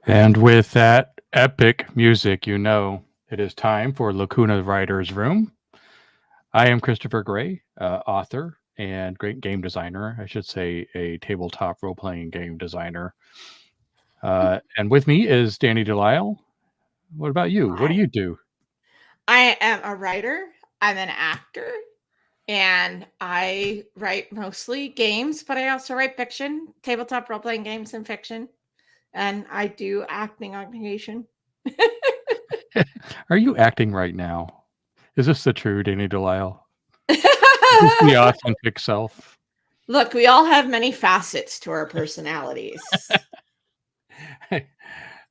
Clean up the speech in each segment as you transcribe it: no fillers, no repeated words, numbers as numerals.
And with that epic music, you know it is time for Lacuna Writer's Room. I am Christopher Gray, author and great game designer. I should say a tabletop role playing game designer. And with me is Dannie DeLisle. What about you? What do Hi. you do? I am a writer. I'm an actor, and I write mostly games, but I also write fiction, tabletop role playing games and fiction. And I do acting on occasion. Are you acting right now? Is this the true Dannie DeLisle? Is this the authentic self? Look, we all have many facets to our personalities.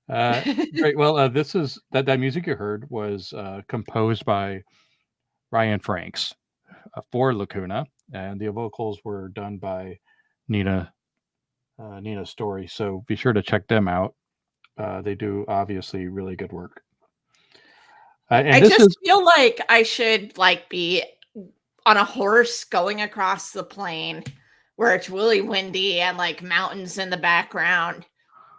uh, great. Well, this is that music you heard was composed by Ryan Franks for Lacuna, and the vocals were done by Nina Nina Story. So be sure to check them out. They do obviously really good work. And I this just is feel like I should be on a horse going across the plain where it's really windy and mountains in the background.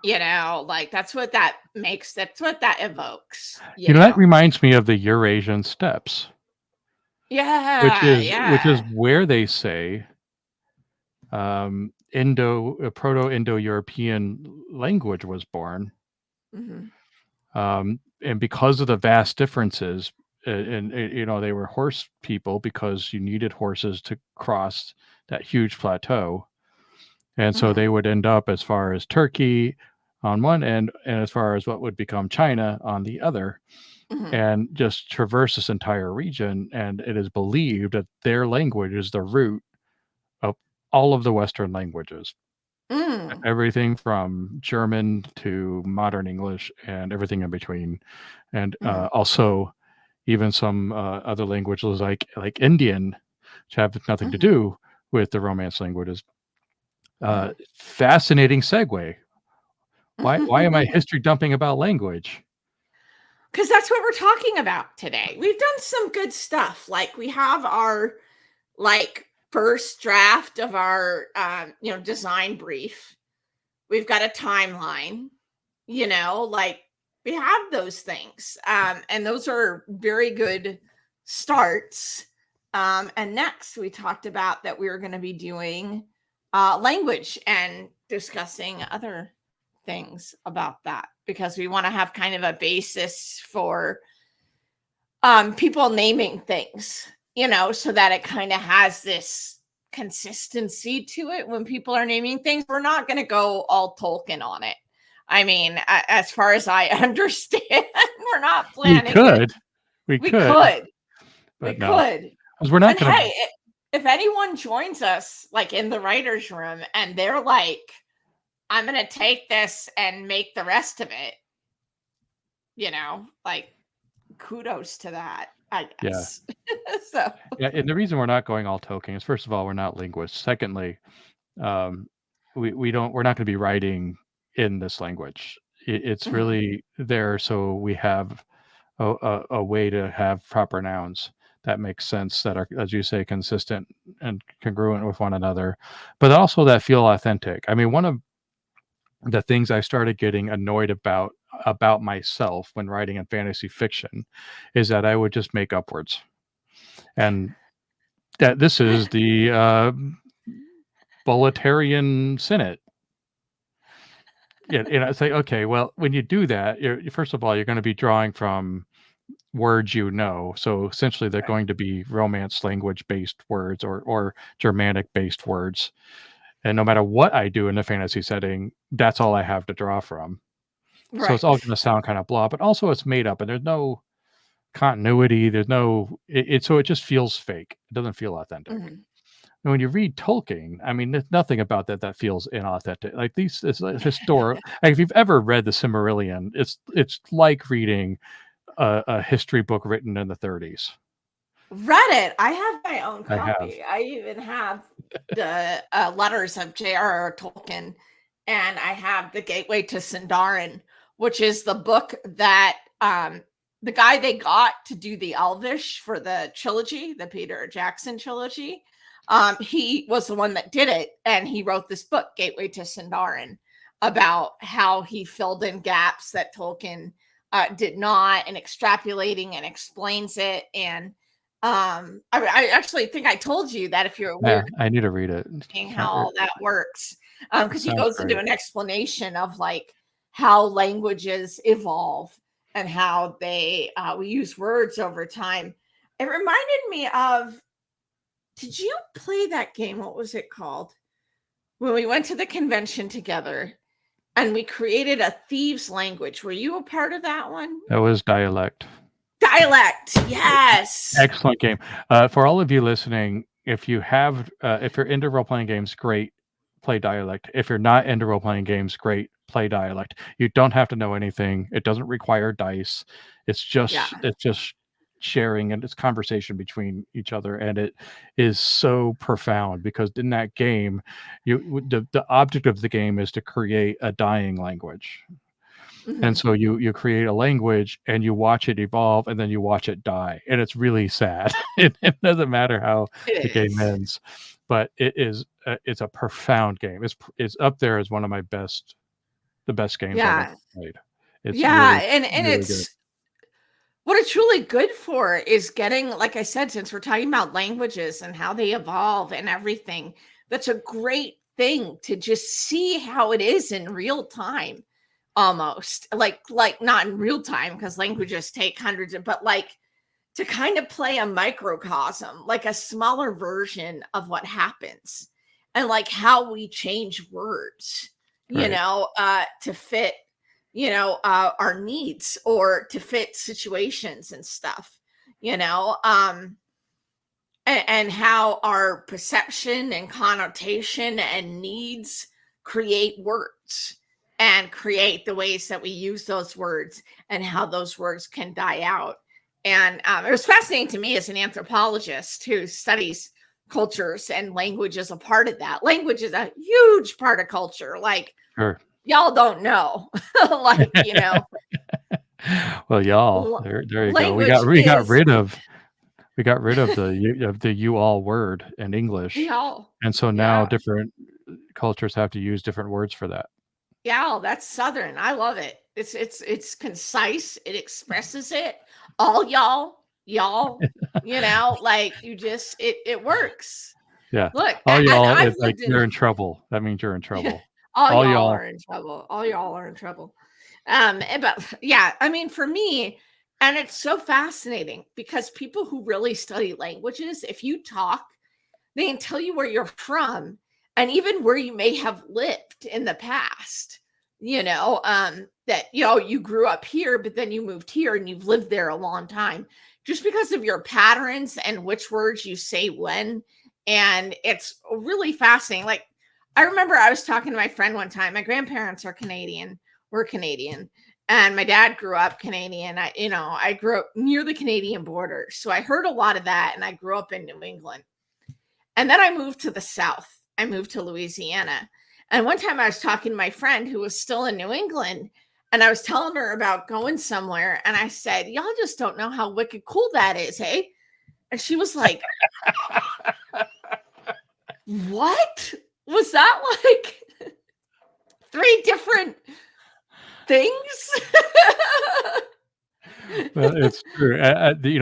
That's what that makes. That's what that evokes. that reminds me of the Eurasian steppes, Yeah, which is yeah. where they say Proto Indo European language was born. Mhm. And because of the vast differences, and they were horse people because you needed horses to cross that huge plateau, and so Mhm. they would end up as far as Turkey on one end, and as far as what would become China on the other, Mhm. and just traverse this entire region. And it is believed that their language is the root of all of the Western languages, Mm. everything from German to modern English and everything in between, and Mhm. also even some other languages like Indian, which have nothing to Mhm. do with the Romance languages. Mhm. Fascinating segue. Why am I Because history dumping about language? that's what we're talking about today. We've done some good stuff. We have our first draft of our design brief. We've got a timeline. We have those things, and those are very good starts. And next, we talked about that we were going to be doing language and discussing other things about that because we want to have kind of a basis for people naming things, so that it kind of has this consistency to it when people are naming things. We're not going to go all Tolkien on it. I mean, as far as I understand, we're not We planning to. could, we We could, could, we but no, could. because we're not And going to. hey, if anyone joins us in the writer's room and they're like, I'm going to take this and make the rest of it, you know, like kudos to that, I Yeah, guess. So, yeah. And the reason we're not going all Tolkien is, first of all, we're not linguists. Secondly, um, we're not going to be writing in this language. It's mhm, really there so we have a way to have proper nouns that make sense, that are, as you say, consistent and congruent with one another, but also that feel authentic. I mean, one of the things I started getting annoyed about myself when writing in fantasy fiction is that I would just make up words, and that this is the Bolitarian Senate. Yeah, and I say, okay, well, when you do that, first of all, you're going to be drawing from words you know. So essentially, they're right, going to be Romance language based words, or Germanic based words. And no matter what I do in a fantasy setting, that's all I have to draw from. So it's all right. going to sound kind of blah, but also it's made up, and there's no continuity. There's no so it just feels fake. It doesn't feel authentic. Mhm. And when you read Tolkien, I mean, there's nothing about that feels inauthentic. Like these, it's like historic. Like if you've ever read the Silmarillion, it's like reading a history book written in the 30s. Read it. I have my own I have. copy. I even have the letters of J.R.R. Tolkien, and I have the Gateway to Sindarin, which is the book that the guy they got to do the Elvish for the trilogy, the Peter Jackson trilogy. He was the one that did it, and he wrote this book, Gateway to Sindarin. about how he filled in gaps that Tolkien did not, and extrapolating and explains it. And I actually think I told you that if you're Yeah, weird I need to read it. how all that works, because he Sounds goes into great. an explanation of like how languages evolve and how they we use words over time. It reminded me of, did you play that game? What was it called? When we went to the convention together and we created a thieves language. Were you a part of that one? That was Dialect. Dialect. Yes. Excellent game. For all of you listening, if you're into role playing games, great, play Dialect. If you're not into role playing games, great, play Dialect. You don't have to know anything. It doesn't require dice. It's Yeah. just sharing, and it's conversation between each other, and it is so profound because in that game, the object of the game is to create a dying language. And Mhm. so you create a language and you watch it evolve and then you watch it die. And it's really sad. It doesn't matter how the It game is. ends, but it's a profound game. It's up there as one of the best games I've ever Yeah. played. It's Yeah. really, And really good. it's what it's really good for is getting, like I said, since we're talking about languages and how they evolve and everything, that's a great thing to just see how it is in real time, almost like not in real time because languages take hundreds of, but like to kind of play a microcosm, like a smaller version of what happens and like how we change words, Right. to fit, our needs or to fit situations and stuff, and how our perception and connotation and needs create words and create the ways that we use those words and how those words can die out. And it was fascinating to me as an anthropologist who studies cultures, and language is a part of that. Language is a huge part of culture. Like, Sure. y'all don't know. Like, Well, y'all, l- there you go. language We got is rid of the you all word in English. y'all. And so now Yeah. different cultures have to use different words for that. Yeah, that's Southern. I love it. It's concise. It expresses it. All y'all, like you just it works. Yeah. Look, All and y'all I've is like lived in you're in trouble. That means you're in trouble. all All y'all y'all. are in trouble. All y'all are in trouble. But yeah, I mean, for me, and it's so fascinating because people who really study languages, if you talk, they can tell you where you're from and even where you may have lived in the past. That you grew up here, but then you moved here and you've lived there a long time just because of your patterns and which words you say when. And it's really fascinating. Like, I remember I was talking to my friend one time. My grandparents are Canadian. We're Canadian. And my dad grew up Canadian. I grew up near the Canadian border. So I heard a lot of that, and I grew up in New England. And then I moved to the South. I moved to Louisiana. And one time I was talking to my friend who was still in New England, and I was telling her about going somewhere. And I said, y'all just don't know how wicked cool that is, hey? And she was like, what? Was that like three different things? Well, it's true.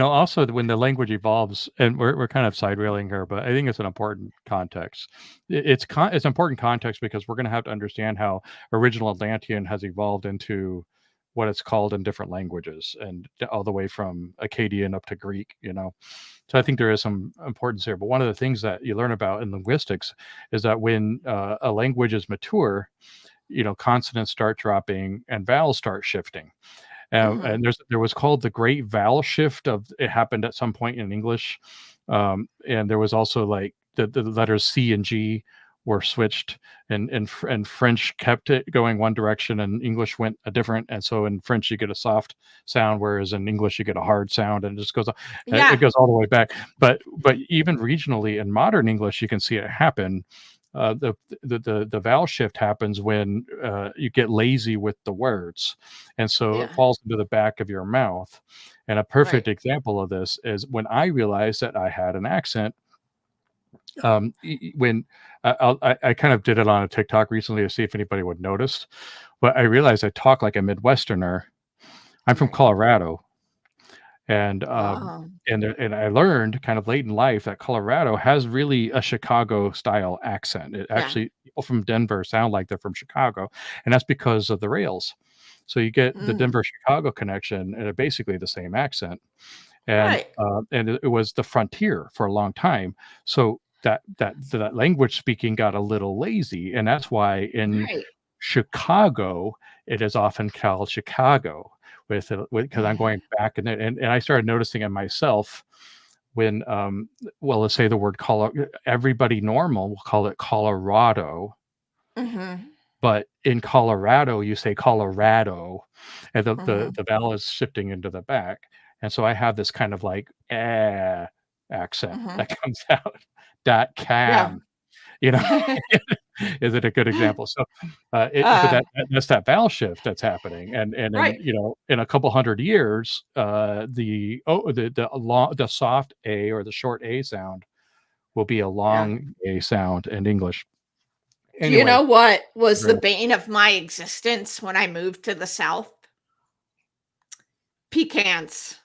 Also when the language evolves, and we're kind of side railing here, but I think it's an important context. It's important context because we're going to have to understand how original Atlantean has evolved into what it's called in different languages, and all the way from Akkadian up to Greek. So I think there is some importance here. But one of the things that you learn about in linguistics is that when a language is mature, consonants start dropping and vowels start shifting. Mhm. And there was called the Great Vowel Shift. It happened at some point in English, and there was also like the letters C and G were switched, and French kept it going one direction, and English went a different. And so in French you get a soft sound, whereas in English you get a hard sound, and it just goes on. It Yeah. goes all the way back. But even regionally in modern English, you can see it happen. The vowel shift happens when you get lazy with the words, and so it Yeah. falls into the back of your mouth. And a perfect Right. example of this is when I realized that I had an accent. When I kind of did it on a TikTok recently to see if anybody would notice, but I realized I talk like a Midwesterner. I'm from Right. Colorado, and Oh, and I learned kind of late in life that Colorado has really a Chicago style accent. It yeah. actually people from Denver sound like they're from Chicago, and that's because of the rails. So you get the Mm, Denver Chicago connection, and basically the same accent. right. And it was the frontier for a long time. So that language speaking got a little lazy, and that's why in Right. Chicago it is often called Chicago with because I'm Mm-hmm. going back and I started noticing it myself when well, let's say the word everybody normal will call it Colorado, Mm-hmm. but in Colorado, you say Colorado, and Mm-hmm. the vowel is shifting into the back, and so I have this kind of like accent Mm-hmm. that comes out. Dot Yeah. cam, you know, is it a good example? So, but uh, that's that vowel shift that's happening, and in right. in a couple hundred years, the soft a or the short a sound will be a Yeah. long a sound in English. Do you Anyway, know what was the digress. bane of my existence when I moved to the South? Pecans.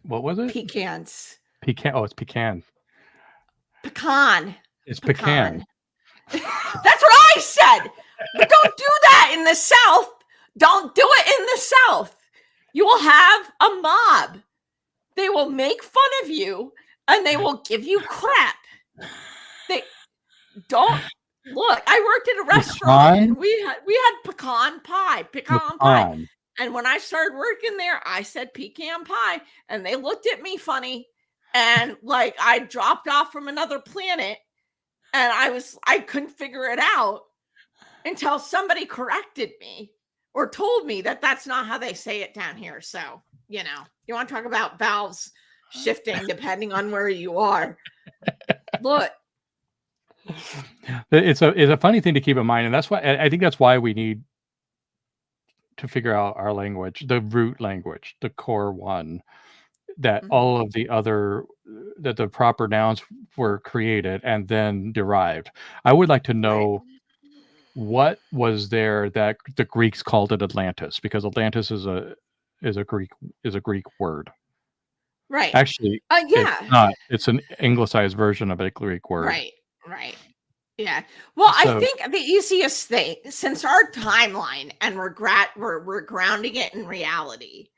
What was it? Pecans. Pecan. Oh, it's pecan. Pecan. It's pecan. Pecan. That's what I said. But don't do that in the South. Don't do it in the South. You will have a mob. They will make fun of you and they will give you crap. They don't look. I worked at a restaurant Pecan? and we had pecan pie. Pecan. And when I started working there, I said pecan pie, and they looked at me funny, and like I dropped off from another planet, and I couldn't figure it out until somebody corrected me or told me that that's not how they say it down here. So, you want to talk about valves shifting depending on where you are. Look, It's a funny thing to keep in mind, and that's why I think that's why we need to figure out our language, the root language, the core one, that mhm, all of the other that the proper nouns were created and then derived. I would like to right, know what was there that the Greeks called it Atlantis, because Atlantis is a Greek is a Greek word. right. Actually, it's Yeah, not. It's an anglicized version of a Greek word. right, right. Yeah. Well, I So think the easiest thing, since our timeline and we're grounding it in reality,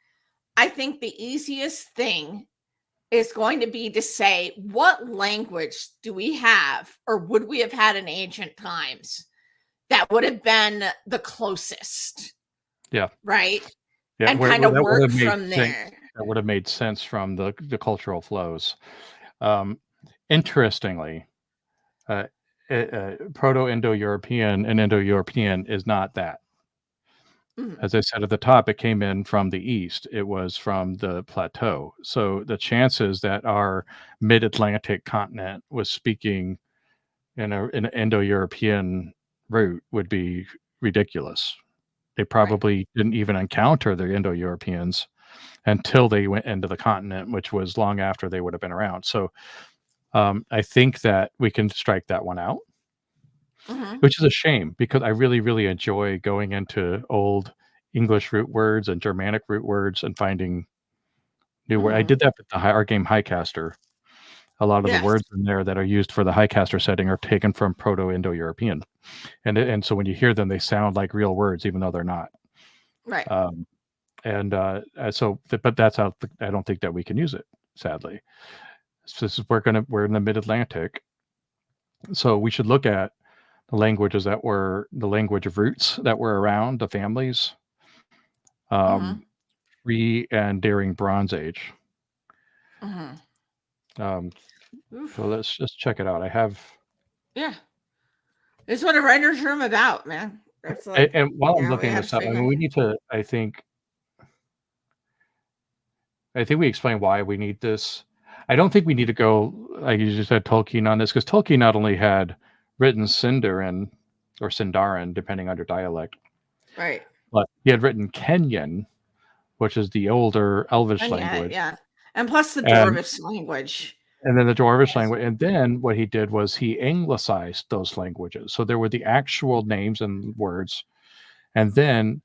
I think the easiest thing is going to be to say, what language do we have or would we have had in ancient times that would have been the closest, yeah, right? yeah, And kind of that would work have made from sense. there. That would have made sense from the cultural flows. Um, interestingly, uh, Proto-Indo-European and Indo-European is not that. Mhm, As I said at the top, it came in from the east. It was from the plateau. So the chances that our mid-Atlantic continent was speaking in an Indo-European root would be ridiculous. They right. probably didn't even encounter the Indo-Europeans until they went into the continent, which was long after they would have been around. So I think that we can strike that one out, Mhm, which is a shame because I really, really enjoy going into old English root words and Germanic root words and finding new words. I did mhm. that with our game Highcaster. A lot of the Yes, words in there that are used for the Highcaster setting are taken from Proto-Indo-European, and so when you hear them, they sound like real words, even though they're not. right. Um, but that's how I don't think that we can use it, sadly. So this is we're in the mid Atlantic, so we should look at the languages that were the language of roots that were around the families, Mhm, um, pre and during Bronze Age. mhm. Um, so Oof. let's just check it out. I have, Yeah. It's what a writer's room about, man. It's like, and while I'm we looking had to this up, I mean, figure. we need to. I think we explain why we need this. I don't think we need to go like you just said Tolkien on this because Tolkien not only had written Sindarin or Sindarin, depending on your dialect, Right. but he had written Kenyan, which is the older Elvish And yeah, language, yeah. And plus the and Dwarvish language. and then the Dwarvish Yes. language. And then what he did was he anglicized those languages. So there were the actual names and words. And then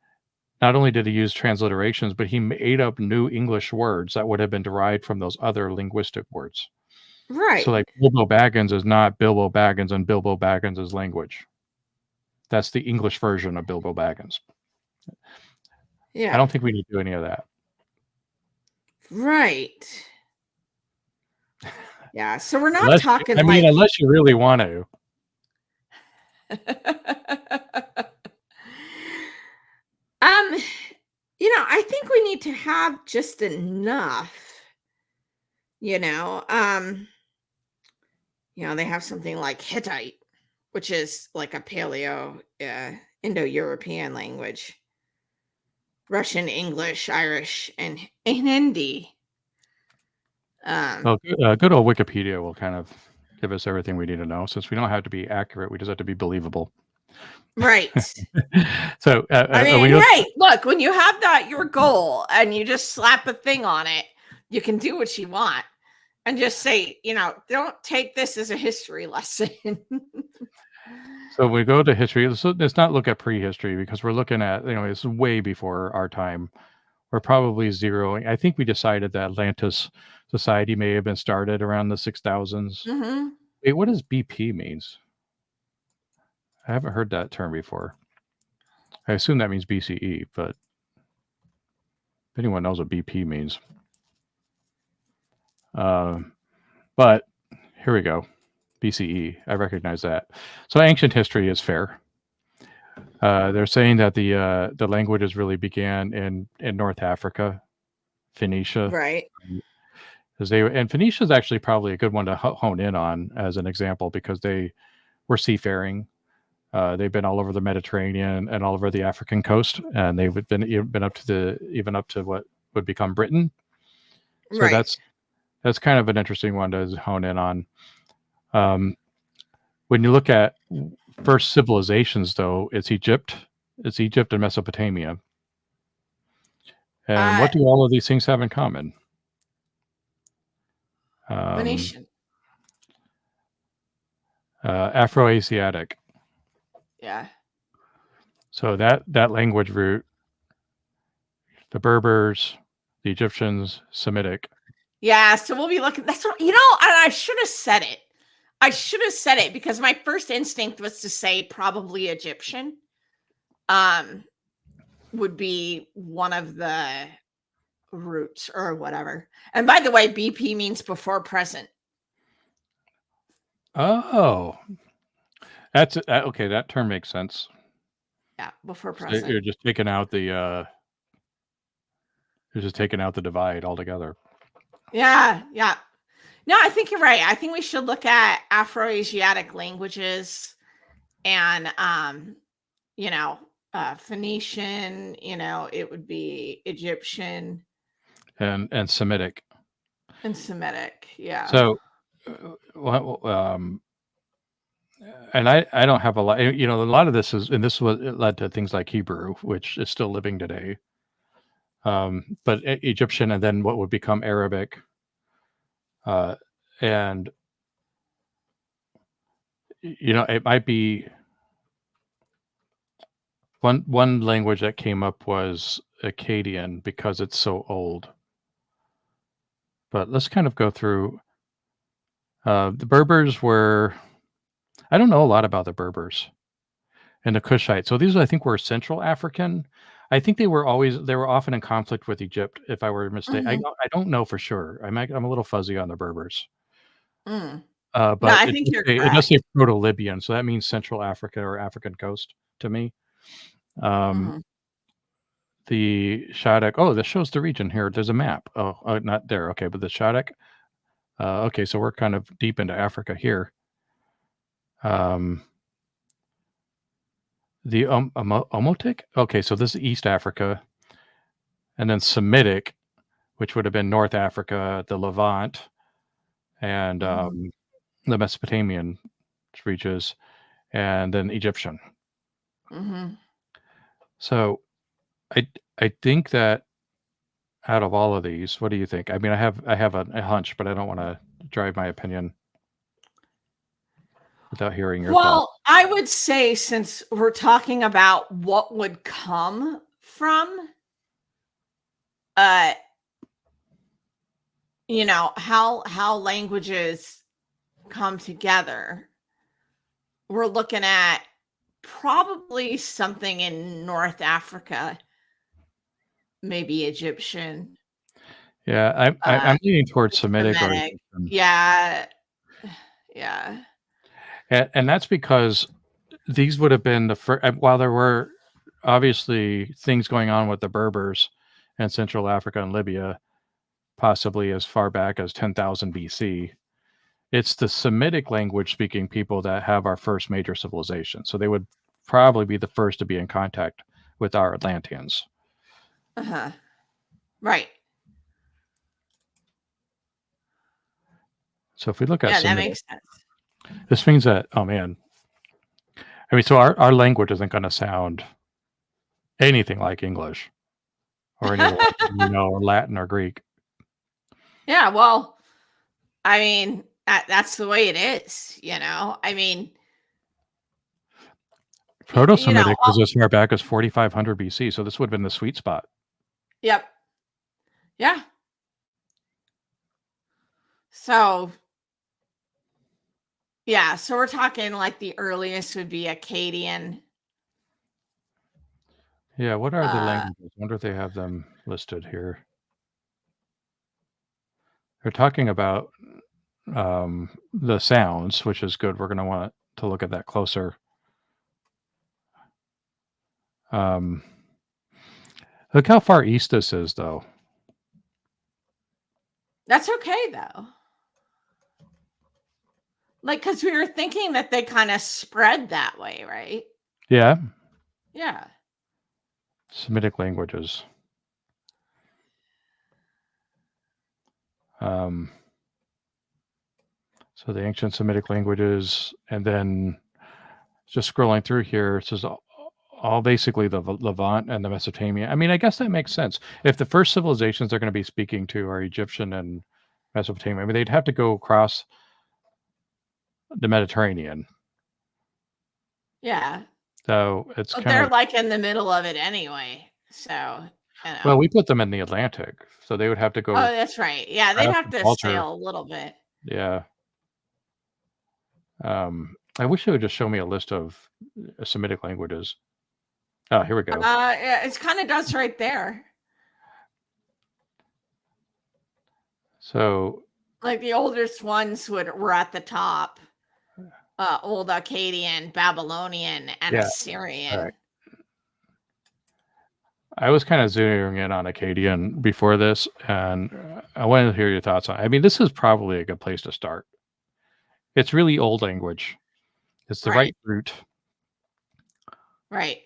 not only did he use transliterations, but he made up new English words that would have been derived from those other linguistic words. So, Right. like, Bilbo Baggins is not Bilbo Baggins and Bilbo Baggins' language. That's the English version of Bilbo Baggins. I Yeah. don't think we need to do any of that. Right. Yeah. So we're not Unless, talking I mean, like unless you really want to. um I think we need to have just enough, you know. They have something like Hittite, which is like a paleo Indo-European language. Russian, English, Irish, and Hindi. Well, good old Wikipedia will kind of give us everything we need to know. Since we don't have to be accurate, we just have to be believable. Right. So, I we mean, look, right. Look, when you have that your goal and you just slap a thing on it, you can do what you want and just say, don't take this as a history lesson. so we go to history. Let's not look at prehistory because we're looking at, it's way before our time. We're probably zeroing. I think we decided that Atlantis society may have been started around the 6000s. Hmm. Wait, what does BP means? I haven't heard that term before. I assume that means BCE, but if anyone knows what BP means. But here we go. BCE. I recognize that. So ancient history is fair. They're saying that the languages really began in North Africa, Phoenicia. Right. And Phoenicia is actually probably a good one to hone in on as an example because they were seafaring. They've been all over the Mediterranean and all over the African coast, and they've been up to what would become Britain. So Right. that's kind of an interesting one to hone in on. When you look at first civilizations, though, it's Egypt. It's Egypt and Mesopotamia. And Uh what do all of these things have in common? Um, Venetian. Afro-Asiatic. Yeah. So that language root, the Berbers, the Egyptians, Semitic. Yeah, so we'll be looking. That's what, and I should have said it. I should have said it because my first instinct was to say probably Egyptian. Would be one of the roots or whatever. And by the way, BP means before present. Oh, that's okay. That term makes sense. Yeah, before So present. you're just taking out the divide altogether. Yeah, yeah. No, I think you're right. I think we should look at Afro-Asiatic languages and Phoenician, it would be Egyptian And Semitic. and Semitic. Yeah. So, and I don't have a lot. A lot of this is, and this was it led to things like Hebrew, which is still living today. But Egyptian, and then what would become Arabic, and it might be one language that came up was Akkadian because it's so old. But let's kind of go through. The Berbers were. I don't know a lot about the Berbers and the Kushites. So these, I think, were Central African. I think they were often in conflict with Egypt. If I were mistaken, Mhm. I don't know for sure. I'm a little fuzzy on the Berbers. Mm. No, But I think you're it does correct. say Proto-Libyan, so that means Central Africa or African coast to me. Um, Mhm. the Shattuck. Oh, this shows the region here. There's a map. Oh, not there. Okay, but the Shattuck. Okay, so we're kind of deep into Africa here. The Omotic. Okay, so this is East Africa, and then Semitic, which would have been North Africa, the Levant, and Mhm. the Mesopotamian reaches, and then Egyptian. Mhm. So I think that out of all of these, what do you think? I mean, I have a hunch, but I don't want to drive my opinion without hearing your thoughts. Well, I would say, since we're talking about what would come from, how languages come together, we're looking at probably something in North Africa, maybe Egyptian, Yeah, I'm leaning towards Semitic or Semitic. Egyptian. Yeah. Yeah. And that's because these would have been the first, while there were obviously things going on with the Berbers in Central Africa and Libya, possibly as far back as 10,000 BC. It's the Semitic language speaking people that have our first major civilization. So they would probably be the first to be in contact with our Atlanteans. Uh-huh. Right. So if we look at Yeah, that Semitic, makes sense. this means that, oh man, I mean, so our language isn't going to sound anything like English or any Latin, or Latin or Greek. Yeah, well, I mean, that's the way it is, I mean, Proto-Semitic was as far back as 4,500 BC, so this would have been the sweet spot. Yep. Yeah. So, yeah, so we're talking like the earliest would be Akkadian. Yeah, what are the languages? I wonder if they have them listed here. They're talking about the sounds, which is good. We're going to want to look at that closer. Look how far east this is, though. That's okay, though. Like, because we were thinking that they kind of spread that way, right? Yeah. Yeah. Semitic languages. So the ancient Semitic languages, and then just scrolling through here, it says all basically the Levant and the Mesopotamia. I mean, I guess that makes sense. If the first civilizations they're going to be speaking to are Egyptian and Mesopotamia, I mean, they'd have to go across the Mediterranean. Yeah. So it's But kind they're of, like in the middle of it anyway. So, well, we put them in the Atlantic, so they would have to go. Oh, that's right. Yeah, they'd have to sail a little bit. Yeah. I wish it would just show me a list of Semitic languages. Oh, here we go. Yeah, it kind of does right there. So, like the oldest ones were at the top. Old Akkadian, Babylonian, and Assyrian. right. I was kind of zooming in on Akkadian before this, and I wanted to hear your thoughts on it. I mean, this is probably a good place to start. It's really old language. It's the right root. Right.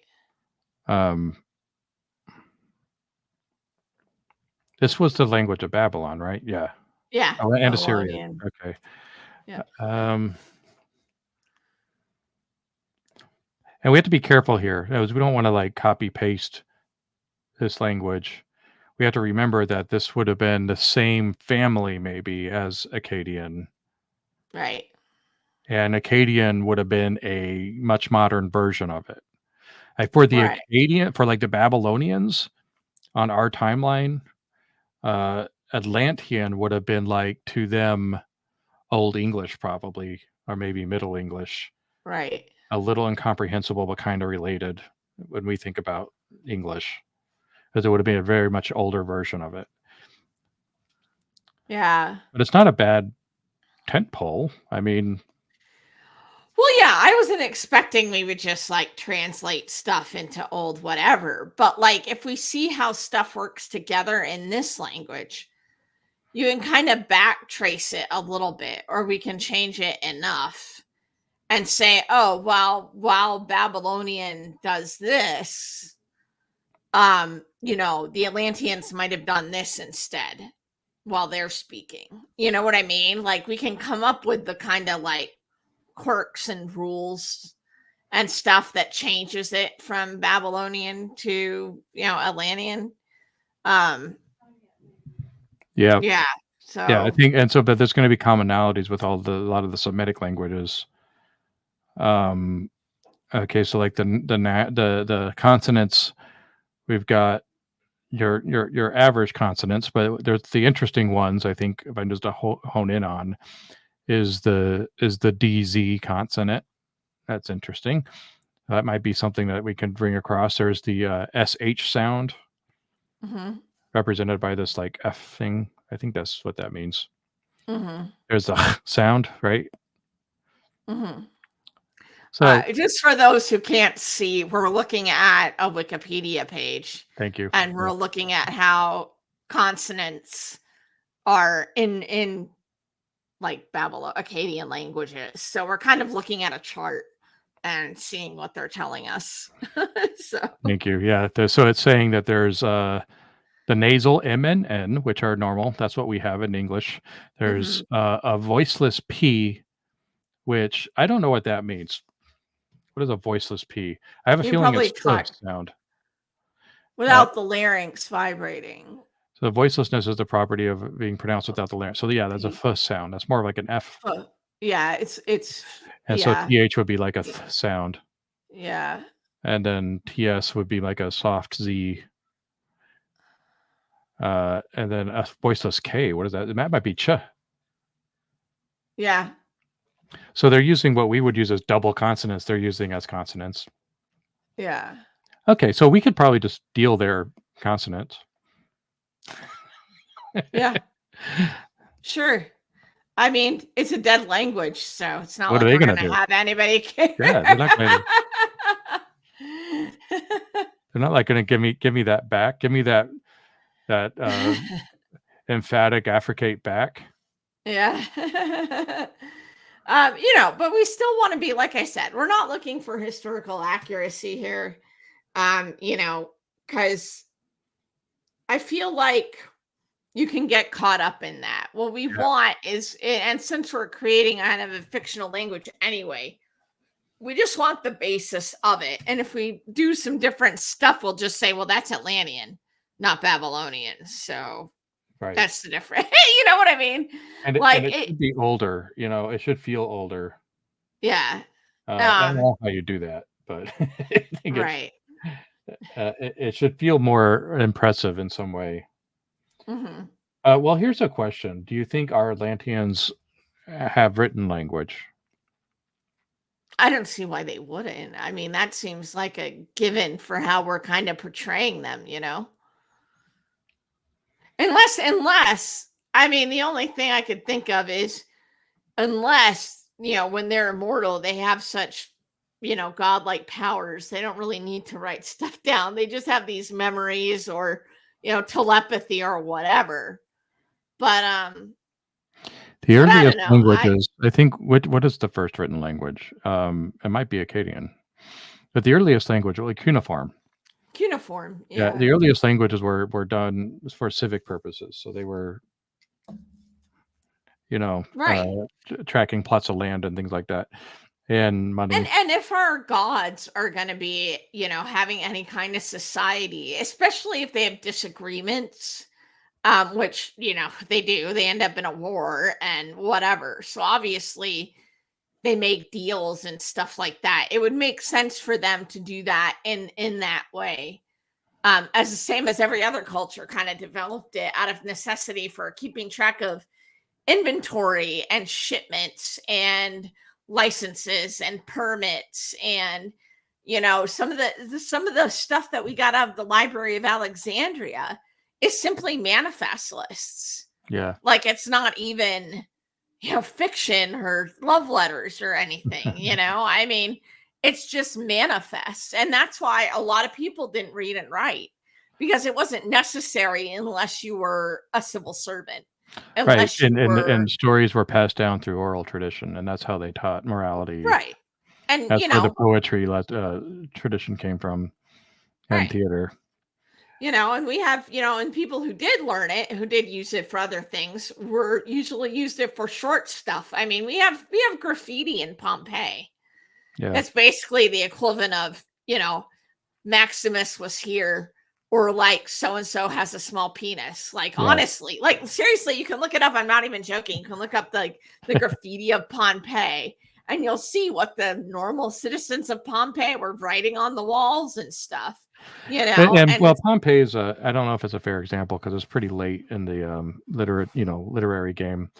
This was the language of Babylon, right? Yeah. Yeah. Oh, and Assyrian. Okay. Yeah. And we have to be careful here, because we don't want to like copy paste this language. We have to remember that this would have been the same family maybe as Akkadian. Right. And Akkadian would have been a much modern version of it. Like for the Akkadian, for like the Babylonians on our timeline, Atlantean would have been like to them Old English probably, or maybe Middle English. Right. A little incomprehensible, but kind of related when we think about English, because it would have been a very much older version of it. Yeah. But it's not a bad tent pole. I mean, well, yeah, I wasn't expecting we would just like translate stuff into old whatever. But like, if we see how stuff works together in this language, you can kind of back trace it a little bit, or we can change it enough and say, oh, while Babylonian does this, the Atlanteans might have done this instead while they're speaking. You know what I mean? Like, we can come up with the kind of like quirks and rules and stuff that changes it from Babylonian to, Atlantean. Yeah. Yeah. Yeah, I So, think, and so, but there's going to be commonalities with a lot of the Semitic languages. Okay, so like the consonants, we've got your average consonants, but there's the interesting ones. I think if I just to hone in on is the DZ consonant. That's interesting. That might be something that we can bring across. There's the SH sound mhm, represented by this like F thing. I think that's what that means. mhm, There's the sound, right? mhm. So Just for those who can't see, we're looking at a Wikipedia page, thank you. and Yeah. we're looking at how consonants are in like Babylon Akkadian languages. So we're kind of looking at a chart and seeing what they're telling us. So, Thank you. Yeah. So it's saying that there's the nasal M and N, which are normal. That's what we have in English. There's mhm. a voiceless P, which I don't know what that means. What is a voiceless P? I have a You feeling probably it's ch talk sound. Uh, without the larynx vibrating. so voicelessness is the property of being pronounced without the larynx. So yeah, that's a P f sound. That's more like an F, uh, yeah, it's and so yeah, th would be like a th sound, yeah, and then ts would be like a soft z, and then a voiceless k. What is that? That might be ch. yeah, So they're using what we would use as double consonants. They're using as consonants. yeah, Okay, so we could probably just deal their consonants. yeah, sure. I mean, it's a dead language, so it's not What are like they we're gonna gonna do? have anybody care. Yeah, they're not gonna. They're not like gonna give me that back. Give me that emphatic affricate back. Yeah. But we still want to be, like I said, we're not looking for historical accuracy here. Because I feel like you can get caught up in that. What we Yeah, want is, and since we're creating kind of a fictional language anyway, we just want the basis of it. And if we do some different stuff, we'll just say, well, that's Atlantean, not Babylonian. So right. that's the difference. You know what I mean? And Like it it, should be older. It should feel older. yeah. I don't Um, know how you do that, but I think right. it should feel more impressive in some way. Hmm. Well, here's a question: do you think our Atlanteans have written language? I don't see why they wouldn't. I mean, that seems like a given for how we're kind of portraying them, you know? Unless, I mean, the only thing I could think of is unless, when they're immortal, they have such, godlike powers. They don't really need to write stuff down. They just have these memories or, telepathy or whatever. But The but I don't earliest know. languages, I think, what is the first written language? It might be Akkadian, but the earliest language, like cuneiform. Cuneiform, Yeah, yeah. the earliest languages were done for civic purposes, so they were, you know, uh, Right. tracking plots of land and things like that, and And money. and if our gods are going to be, having any kind of society, especially if they have disagreements, which, they do, they end up in a war and whatever. So obviously they make deals and stuff like that. It would make sense for them to do that in that way. As the same as every other culture kind of developed it out of necessity for keeping track of inventory and shipments and licenses and permits and some of the stuff that we got out of the Library of Alexandria is simply manifest lists. Yeah, Like it's not even fiction or love letters or anything. I mean, it's just manifest, and that's why a lot of people didn't read and write, because it wasn't necessary unless you were a civil servant, right. unless you And were stories were passed down through oral tradition, and that's how they taught morality. right. And That's where the poetry tradition came from, and right. theater. And we have, and people who did learn it, who did use it for other things, were usually used it for short stuff. I mean, we have graffiti in Pompeii. Yeah, That's basically the equivalent of, Maximus was here or like so and so has a small penis. Like Yeah. honestly, like seriously, you can look it up. I'm not even joking. You can look up the graffiti of Pompeii, and you'll see what the normal citizens of Pompeii were writing on the walls and stuff. You know, And and well, it's Pompeii's I don't know if it's a fair example because it's pretty late in the literary game.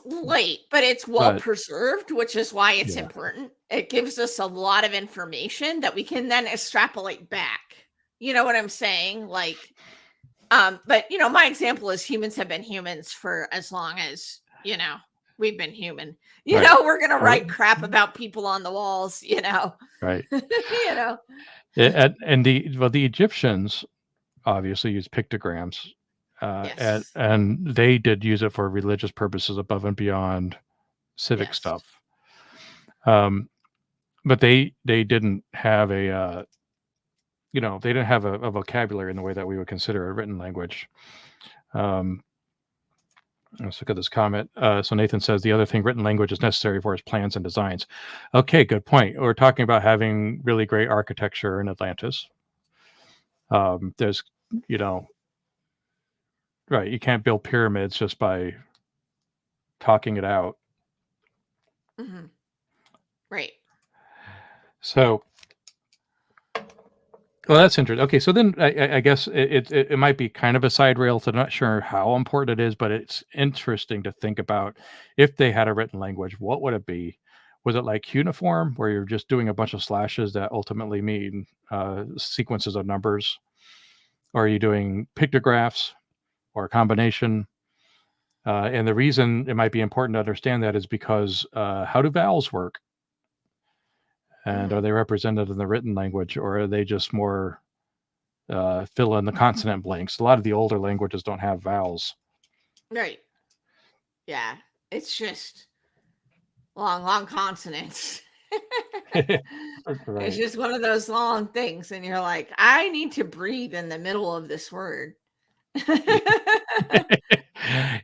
late, but it's well But preserved, which is why it's yeah, important. It gives us a lot of information that we can then extrapolate back. You know what I'm saying? Like, but my example is humans have been humans for as long as, we've been human. right, We're gonna or, write crap about people on the walls, right. you know. And the Egyptians obviously used pictograms, Yes. and they did use it for religious purposes above and beyond civic Yes. stuff. But they didn't have they didn't have a vocabulary in the way that we would consider a written language. Let's look at this comment. So Nathan says the other thing written language is necessary for is plans and designs. Okay, good point. We're talking about having really great architecture in Atlantis. There's, right, you can't build pyramids just by talking it out. Mm-hmm. Right. So, well, that's interesting. Okay, so then I guess it might be kind of a side rail. So I'm not sure how important it is, but it's interesting to think about if they had a written language, what would it be? Was it like cuneiform, where you're just doing a bunch of slashes that ultimately mean sequences of numbers? Or are you doing pictographs or a combination? And the reason it might be important to understand that is because how do vowels work? And Mm-hmm. are they represented in the written language, or are they just more fill in the consonant blanks? A lot of the older languages don't have vowels. Right. Yeah. It's just long consonants. It's Right. just one of those long things, and you're like, I need to breathe in the middle of this word.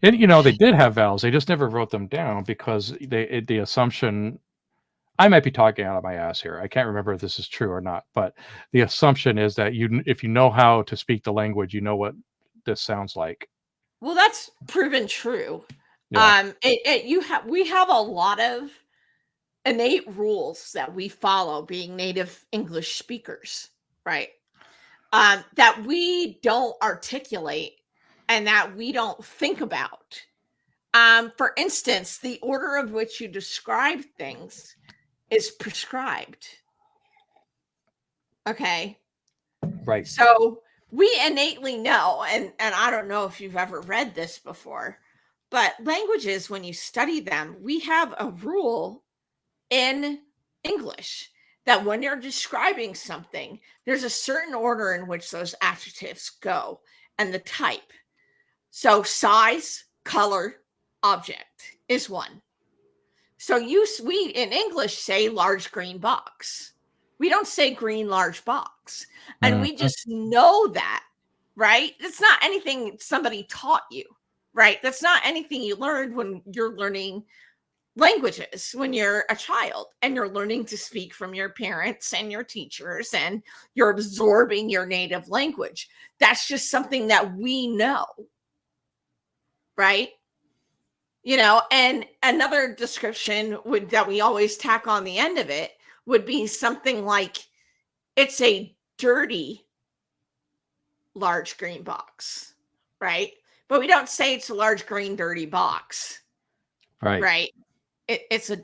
And they did have vowels. They just never wrote them down because the assumption. I might be talking out of my ass here. I can't remember if this is true or not, but the assumption is that if you know how to speak the language, you know what this sounds like. Well, that's proven true. Yeah. We have a lot of innate rules that we follow being native English speakers, right? That we don't articulate and that we don't think about. For instance, the order of which you describe things is prescribed. Okay. Right. So we innately know, and I don't know if you've ever read this before, but languages, when you study them, we have a rule in English that when you're describing something, there's a certain order in which those adjectives go and the type. So size, color, object is one. So we in English say large green box. We don't say green large box. And we Mhm. just know that, right? It's not anything somebody taught you, right? That's not anything you learned when you're learning languages when you're a child and you're learning to speak from your parents and your teachers and you're absorbing your native language. That's just something that we know, right? And another description that we always tack on the end of it would be something like it's a dirty large green box, right? But we don't say it's a large green dirty box, Right. right? It's a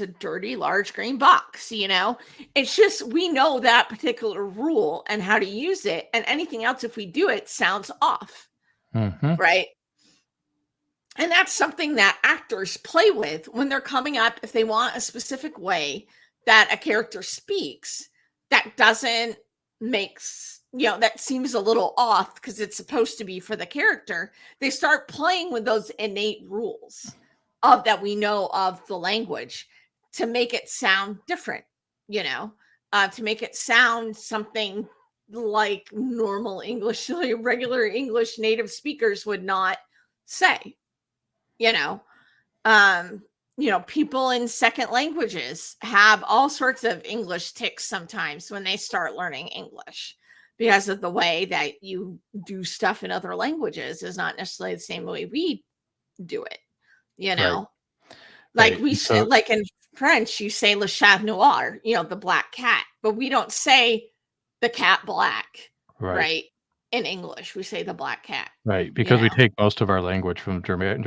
dirty large green box. It's just we know that particular rule and how to use it, and anything else, if we do it, sounds off, Mhm. right? And that's something that actors play with when they're coming up. If they want a specific way that a character speaks that doesn't makes that seems a little off because it's supposed to be for the character, they start playing with those innate rules of that we know of the language to make it sound different, to make it sound something like normal English, like regular English native speakers would not say. you know um People in second languages have all sorts of English tics sometimes when they start learning English because of the way that you do stuff in other languages is not necessarily the same way we do it, you Right. know? Like Right. we And say, so, like in French, you say le chat noir, the black cat, but we don't say the cat black, right. right? In English, we say the black cat, Right. you Because we know? take most of our language from Germanic,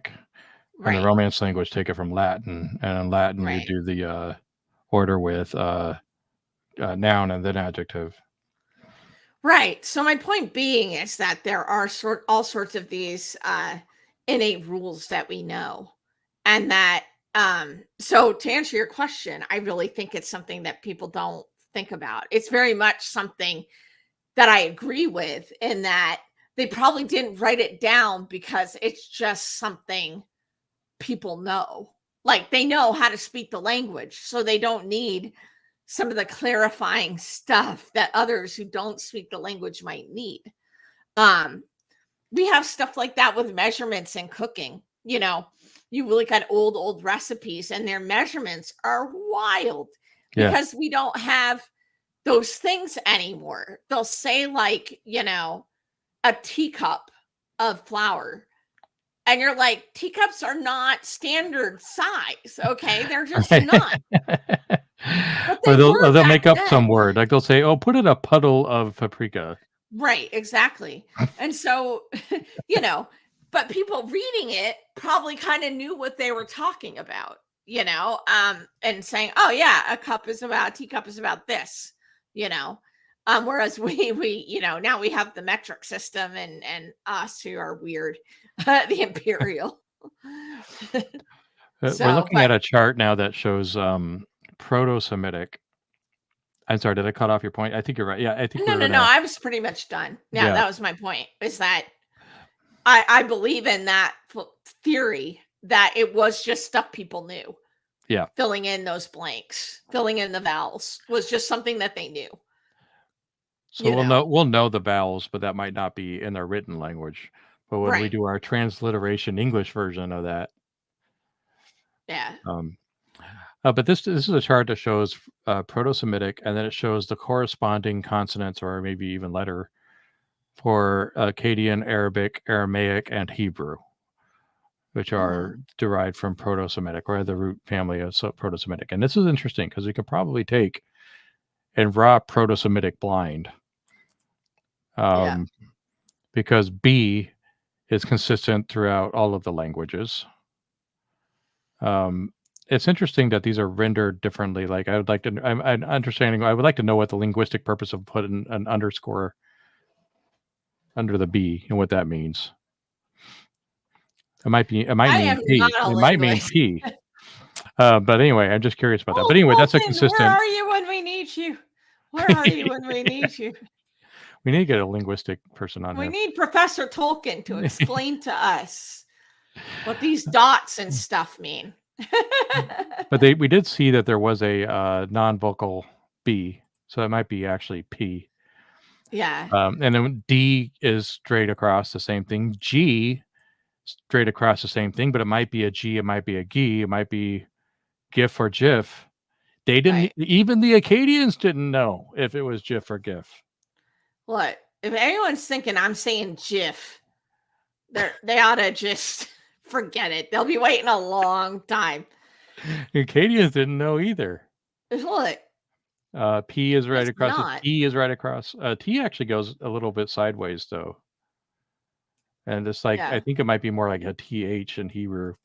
and the Right, Romance language take it from Latin. And in Latin, you right. do the order with noun and then adjective. Right. So my point being is that there are all sorts of these innate rules that we know. And that so to answer your question, I really think it's something that people don't think about. It's very much something that I agree with in that they probably didn't write it down because it's just something people know. Like they know how to speak the language, so they don't need some of the clarifying stuff that others who don't speak the language might need. Um, we have stuff like that with measurements and cooking. You look at old recipes and their measurements are wild Yeah. because we don't have those things anymore. They'll say, like, a teacup of flour. And you're like, teacups are not standard size. Okay. They're just not. But Or they were they'll back make up some then. word. Like they'll say, "Oh, put in a puddle of paprika." Right, exactly. And so, you know, but people reading it probably kind of knew what they were talking about, and saying, "Oh yeah, teacup is about this," you know. Whereas now we have the metric system and us who are weird, the imperial. We're So, looking but at a chart now that shows Proto-Semitic. I'm sorry, did I cut off your point? I think you're right. Yeah, I think no, we're no, no, gonna. I was pretty much done. Yeah, Yeah, that was my point. Is that I believe in that theory that it was just stuff people knew. yeah. Filling in those blanks, filling in the vowels was just something that they knew, So you know? we'll know the vowels, but that might not be in their written language. But when we Right. do our transliteration English version of that, Yeah. um, but this is a chart that shows Proto-Semitic, and then it shows the corresponding consonants or maybe even letter for Akkadian, Arabic, Aramaic, and Hebrew, which Mhm. are derived from Proto-Semitic or the root family of Proto-Semitic. And this is interesting because we could probably take and raw Proto-Semitic blind, Yeah. um, because B is consistent throughout all of the languages. Um, it's interesting that these are rendered differently. Like I would like to, I'm understanding. I would like to know what the linguistic purpose of putting an underscore under the B and what that means. It might I mean am not P. a It might mean linguist. P. But anyway, I'm just curious about that. But Oh, anyway, that's a Colton, where consistent. are you when we need you? Where are you when we need you? We need to get a linguistic person on We here. need Professor Tolkien to explain to us what these dots and stuff mean. But we did see that there was a non-vocal B, so it might be actually P. Yeah. And then D is straight across the same thing. G straight across the same thing, but it might be a G, it might be a G, it might be GIF or GIF. They didn't Right. even the Acadians didn't know if it was GIF or GIF. What? If anyone's thinking I'm saying GIF, they ought to just forget it. They'll be waiting a long time. The Acadians didn't know either. Look, P is right it's across. not. T is right across. T actually goes a little bit sideways though, and it's like I Yeah. think it might be more like a TH in Hebrew.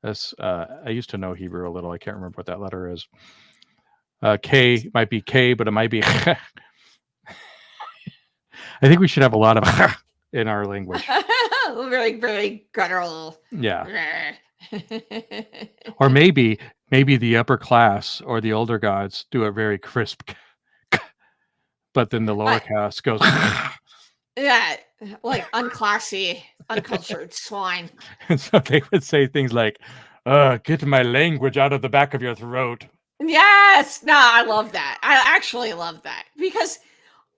That's I used to know Hebrew a little. I can't remember what that letter is. K might be K, but it might be. I think we should have a lot of in our language. Very, very guttural. Yeah, or maybe the upper class or the older gods do a very crisp, but then the lower But caste goes. yeah, like unclassy, uncultured swine. And so they would say things like, get my language out of the back of your throat. Yes. No, I love that. I actually love that because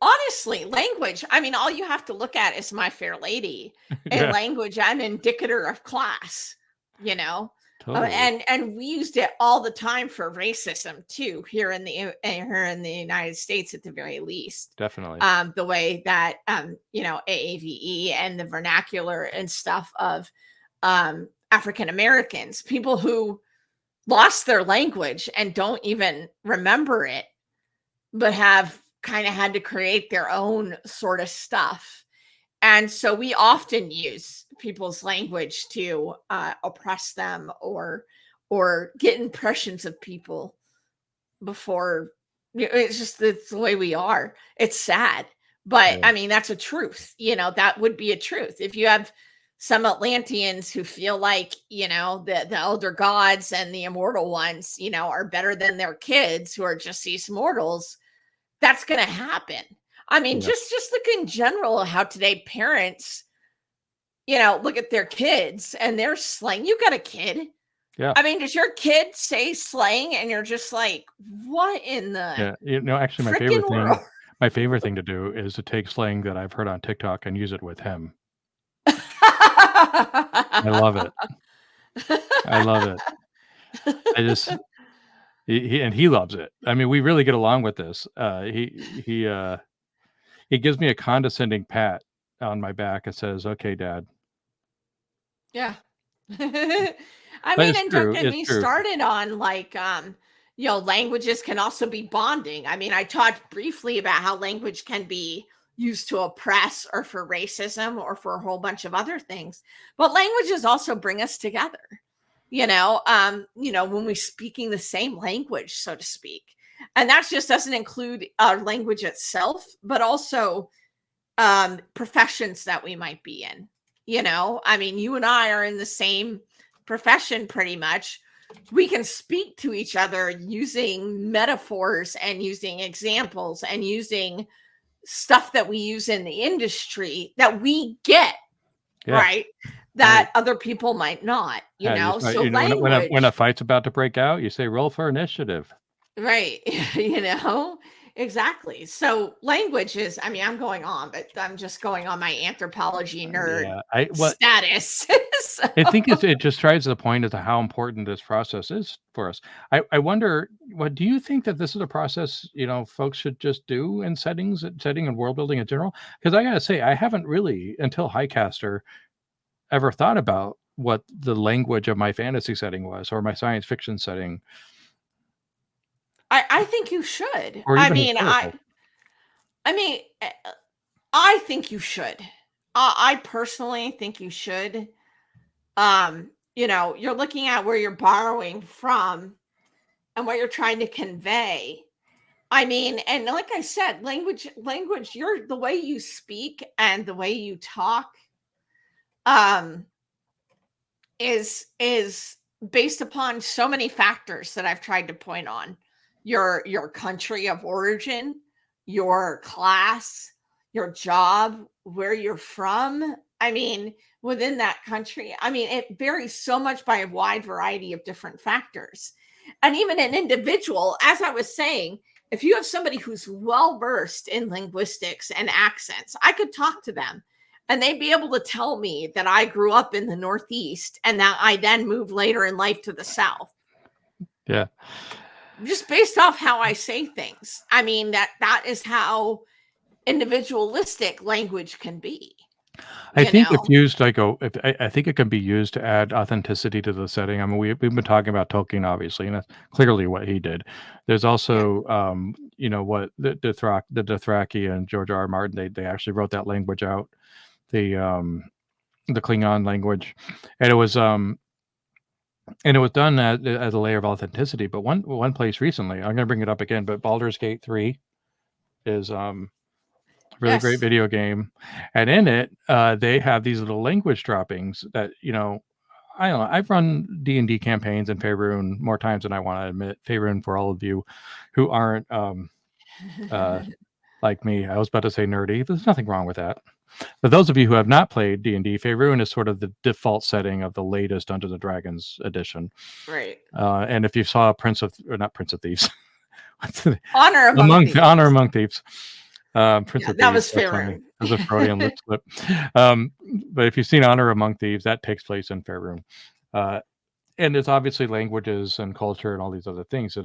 honestly, language, I mean, all you have to look at is My Fair Lady. And Yeah, language, an indicator of class, you know? Totally. And we used it all the time for racism too here in the United States at the very least. Definitely. The way that AAVE and the vernacular and stuff of African Americans, people who lost their language and don't even remember it, but have kind of had to create their own sort of stuff. And so we often use people's language to oppress them or get impressions of people before. It's the way we are. It's sad, but Yeah. I mean that's a truth. That would be a truth. If you have some Atlanteans who feel like the elder gods and the immortal ones are better than their kids who are just these mortals, that's going to happen. I mean, Yeah. just look in general how today parents, look at their kids and they're slang. You got a kid. Yeah. I mean, does your kid say slang and you're just like, what in the Yeah. Actually, freaking my favorite thing to do is to take slang that I've heard on TikTok and use it with him. world? I love it. I love it. I just he loves it. I mean, we really get along with this. He gives me a condescending pat on my back and says, "Okay, Dad." Yeah. I But mean, it's and don't true. get It's me true. started on languages can also be bonding. I mean, I talked briefly about how language can be used to oppress or for racism or for a whole bunch of other things. But languages also bring us together, when we're speaking the same language, so to speak. And that just doesn't include our language itself, but also professions that we might be in. I mean, you and I are in the same profession pretty much. We can speak to each other using metaphors and using examples and using stuff that we use in the industry that we get, Yeah. right? That other people might not, So language, when a fight's about to break out, you say, "Roll for initiative." right? Exactly. So language is, I mean, I'm going on, but I'm just going on my anthropology nerd Yeah. status. So- I think it just drives the point as to how important this process is for us. I wonder, what do you think that this is a process, folks should just do in setting and world building in general? Because I gotta say, I haven't really, until Highcaster, ever thought about what the language of my fantasy setting was or my science fiction setting. I think you should. Or I even mean, historical. I think you should. I personally think you should. You're looking at where you're borrowing from and what you're trying to convey. I mean, and like I said, language, you're the way you speak and the way you talk um is based upon so many factors that I've tried to point on. Your country of origin, your class, your job, where you're from. I mean, within that country, I mean, it varies so much by a wide variety of different factors. And even an individual, as I was saying, if you have somebody who's well versed in linguistics and accents, I could talk to them and they'd be able to tell me that I grew up in the Northeast and that I then moved later in life to the South. Yeah. Just based off how I say things. I mean, that is how individualistic language can be. I think if used I think it can be used to add authenticity to the setting. I mean, we've been talking about Tolkien, obviously, and that's clearly what he did. There's also, what the Dothraki and George R. R. Martin, they actually wrote that language out, the Klingon language, and it was done as a layer of authenticity. But one place recently, I'm going to bring it up again, but Baldur's Gate 3 is really great video game, and in it they have these little language droppings that I don't know. I've run D&D campaigns in Faerun more times than I want to admit. Faerun, for all of you who aren't like me, I was about to say nerdy. There's nothing wrong with that. But those of you who have not played D&D, Faerun is sort of the default setting of the latest Dungeons and Dragons edition. Right. And if you saw Prince of Thieves, Honor Among Thieves. Honor Among Thieves. Prince of Thieves. That was Faerun. That was a Freudian lip slip. But if you've seen Honor Among Thieves, that takes place in Faerun. and it's obviously languages and culture and all these other things.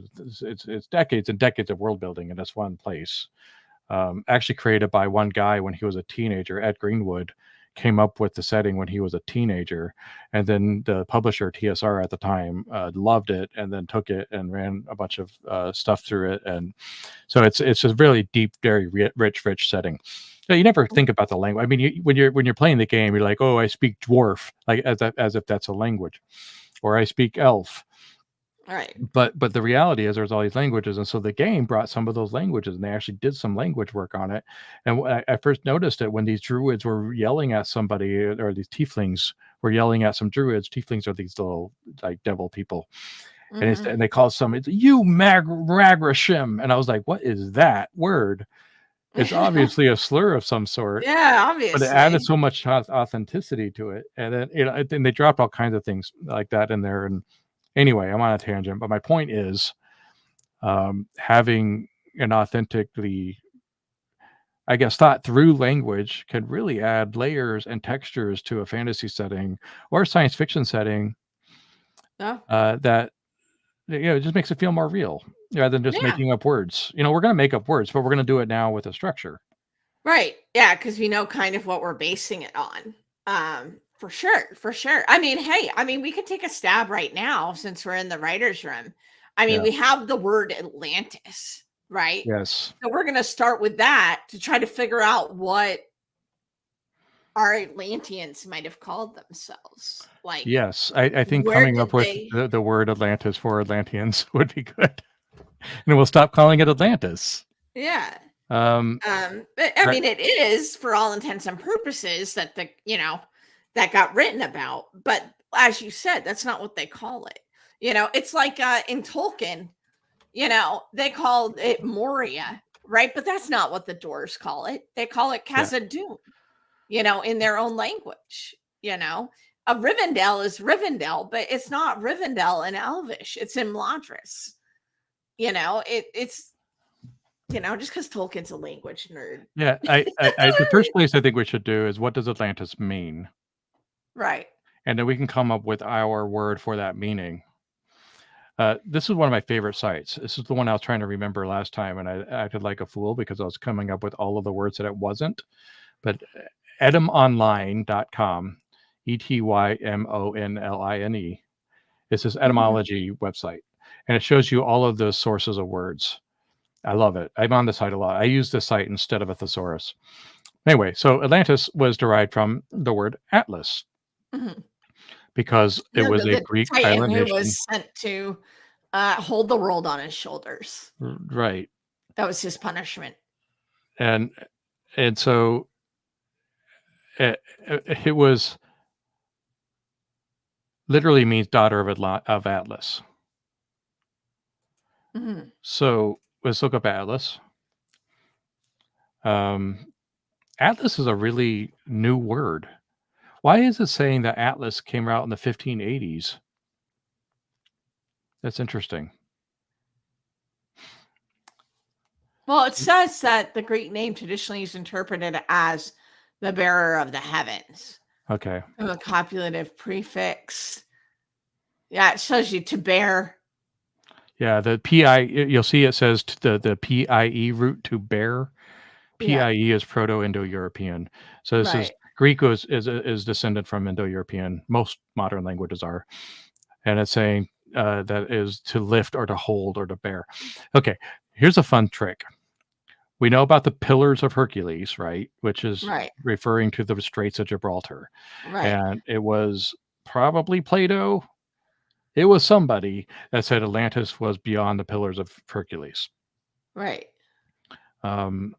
It's decades and decades of world building in this one place. Actually created by one guy when he was a teenager. Ed Greenwood came up with the setting when he was a teenager, and then the publisher TSR at the time loved it, and then took it and ran a bunch of stuff through it. And so it's a really deep, very rich setting. You never think about the language. I mean, when you're playing the game, you're like, oh, I speak dwarf, like as if that's a language, or I speak elf. Right. But the reality is there's all these languages, and so the game brought some of those languages, and they actually did some language work on it. And I first noticed it when these druids were yelling at somebody, or these tieflings were yelling at some druids. Tieflings are these little like devil people, and they called some, it's you Magrashim, and I was like, what is that word? It's obviously a slur of some sort. Yeah, But it added obviously. so much authenticity to it, and then and they dropped all kinds of things like that in there. And anyway, I'm on a tangent, but my point is, having an authentically, I guess, thought through language can really add layers and textures to a fantasy setting or a science fiction setting, Yeah. that it just makes it feel more real rather than just Yeah. making up words. We're going to make up words, but we're going to do it now with a structure. Right. Yeah, because we know kind of what we're basing it on. For sure, for sure. I mean, hey, we could take a stab right now since we're in the writer's room. Yeah. We have the word Atlantis, right? Yes. So we're gonna start with that to try to figure out what our Atlanteans might have called themselves. Like, Yes. I think where coming up did with they the word Atlantis for Atlanteans would be good. And we'll stop calling it Atlantis. yeah. Um, But right. it is for all intents and purposes that that got written about. But as you said, that's not what they call it. It's like in Tolkien, they called it Moria, right? But that's not what the Doors call it. They call it Yeah. Khazad-dûm, in their own language. A Rivendell is Rivendell, but it's not Rivendell in Elvish. It's in Mladris. It's just because Tolkien's a language nerd. Yeah. The first place I think we should do is, what does Atlantis mean? Right. And then we can come up with our word for that meaning. This is one of my favorite sites. This is the one I was trying to remember last time, and I acted like a fool because I was coming up with all of the words that it wasn't. But etymonline.com, ETYMONLINE, is this Mhm. etymology website, and it shows you all of the sources of words. I love it. I'm on the site a lot. I use this site instead of a thesaurus. Anyway, so Atlantis was derived from the word Atlas, Mhm. because it Yeah, was a the Greek Titan island who nation. was sent to hold the world on his shoulders. Right. That was his punishment. And so it was literally means daughter of Atlas. Mhm. So let's look up Atlas. Um, Atlas is a really new word. Why is it saying that Atlas came out in the 1580s? That's interesting. Well, it says that the Greek name traditionally is interpreted as the bearer of the heavens. Okay. And the copulative prefix. Yeah, it shows you to bear. Yeah, the PI, you'll see it says the PIE root, to bear. Yeah, PIE is Proto-Indo-European. So this is right, Greek is descended from Indo-European. Most modern languages are, and it's saying that is to lift or to hold or to bear. Okay, here's a fun trick. We know about the Pillars of Hercules, right? Which is right, referring to the Straits of Gibraltar, right, and it was probably Plato. It was somebody that said Atlantis was beyond the Pillars of Hercules. right. Um,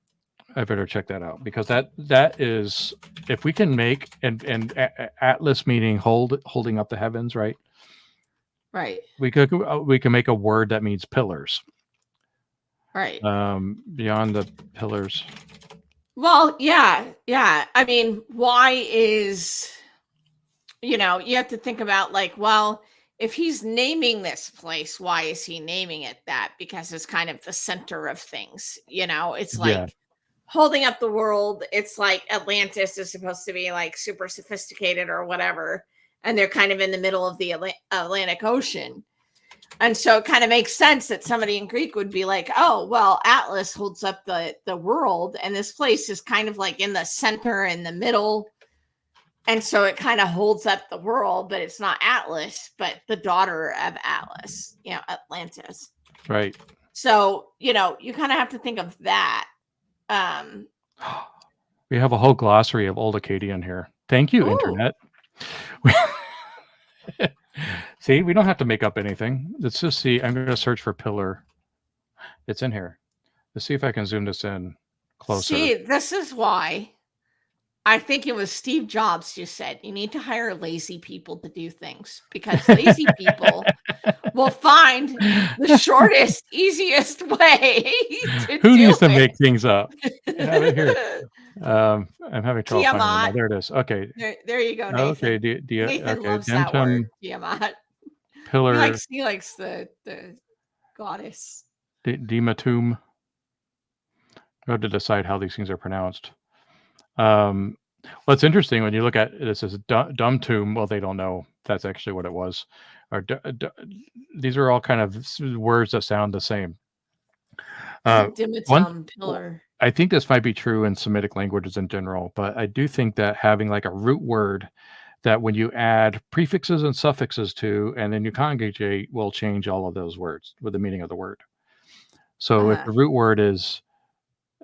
I better check that out, because that is, if we can make, and Atlas meaning holding up the heavens, right? Right, We can make a word that means pillars. right. Beyond the pillars. Well, yeah, yeah. Why is, you have to think about like, well, if he's naming this place, why is he naming it that? Because it's kind of the center of things. It's Yeah, like holding up the world. It's like Atlantis is supposed to be like super sophisticated or whatever. and they're kind of in the middle of the Atlantic Ocean. And so it kind of makes sense that somebody in Greek would be like, oh, well, Atlas holds up the world, and this place is kind of like in the center, in the middle. And so it kind of holds up the world, but it's not Atlas, but the daughter of Atlas, Atlantis. Right. So, you kind of have to think of that. We have a whole glossary of Old Akkadian here. Thank you, Ooh. Internet. See, we don't have to make up anything. Let's just see. I'm going to search for pillar. It's in here. Let's see if I can zoom this in closer. See, this is why I think it was Steve Jobs who said you need to hire lazy people to do things, because lazy people will find the shortest, easiest way to Who needs to it. make things up? Have it here. I'm having trouble finding it now. There it is. Okay. There you go, Nathan. Okay. Nathan loves that word, Tiamat. Pillar. He likes the goddess. Dimatum. I have to decide how these things are pronounced. What's interesting when you look at this is Dumtum. Well, they don't know that's actually what it was. Or these are all kind of words that sound the same. Dimatum, pillar. I think this might be true in Semitic languages in general, but I do think that having like a root word that when you add prefixes and suffixes to, and then you conjugate, will change all of those words with the meaning of the word. So if the root word is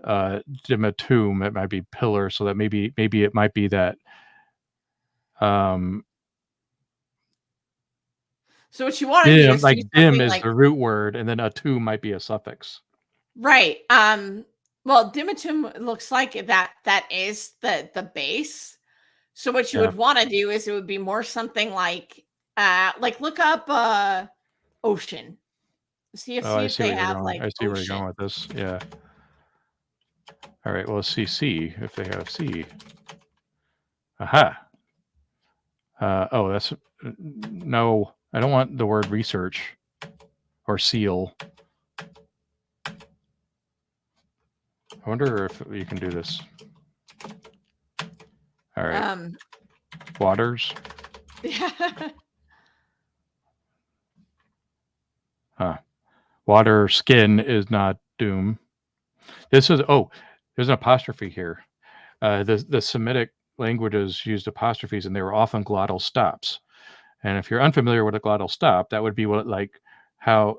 dimatum, it might be pillar, so that maybe it might be that so what you want to do is like dim is like the root word, and then atum might be a suffix. Right. Well, dimatum looks like that is the base. So what you would want to do is it would be more something like look up ocean. See if they have like I see where you're going with this. Yeah. All right. Well, let's see C if they have C. Aha. Oh, that's no. I don't want the word research or seal. I wonder if you can do this. All right. Waters. Yeah. Water skin is not doom. This is there's an apostrophe here. The Semitic languages used apostrophes, and they were often glottal stops. And if you're unfamiliar with a glottal stop, that would be what how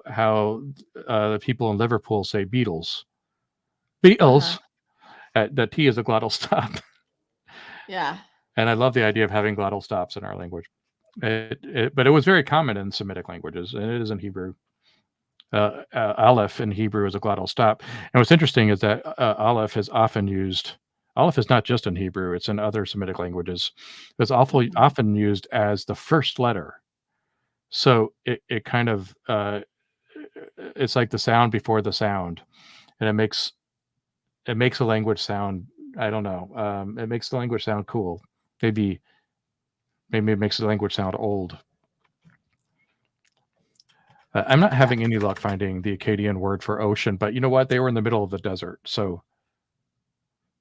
the people in Liverpool say Beatles. Beatles. The T is a glottal stop. Yeah. And I love the idea of having glottal stops in our language. But it was very common in Semitic languages, and it is in Hebrew. Aleph in Hebrew is a glottal stop. And what's interesting is that Aleph is often used. Aleph is not just in Hebrew; it's in other Semitic languages. It's often used as the first letter. So it kind of it's like the sound before the sound, and it makes a language sound. I don't know. It makes the language sound cool. Maybe it makes the language sound old. I'm not having any luck finding the Akkadian word for ocean, but you know what? They were in the middle of the desert, so.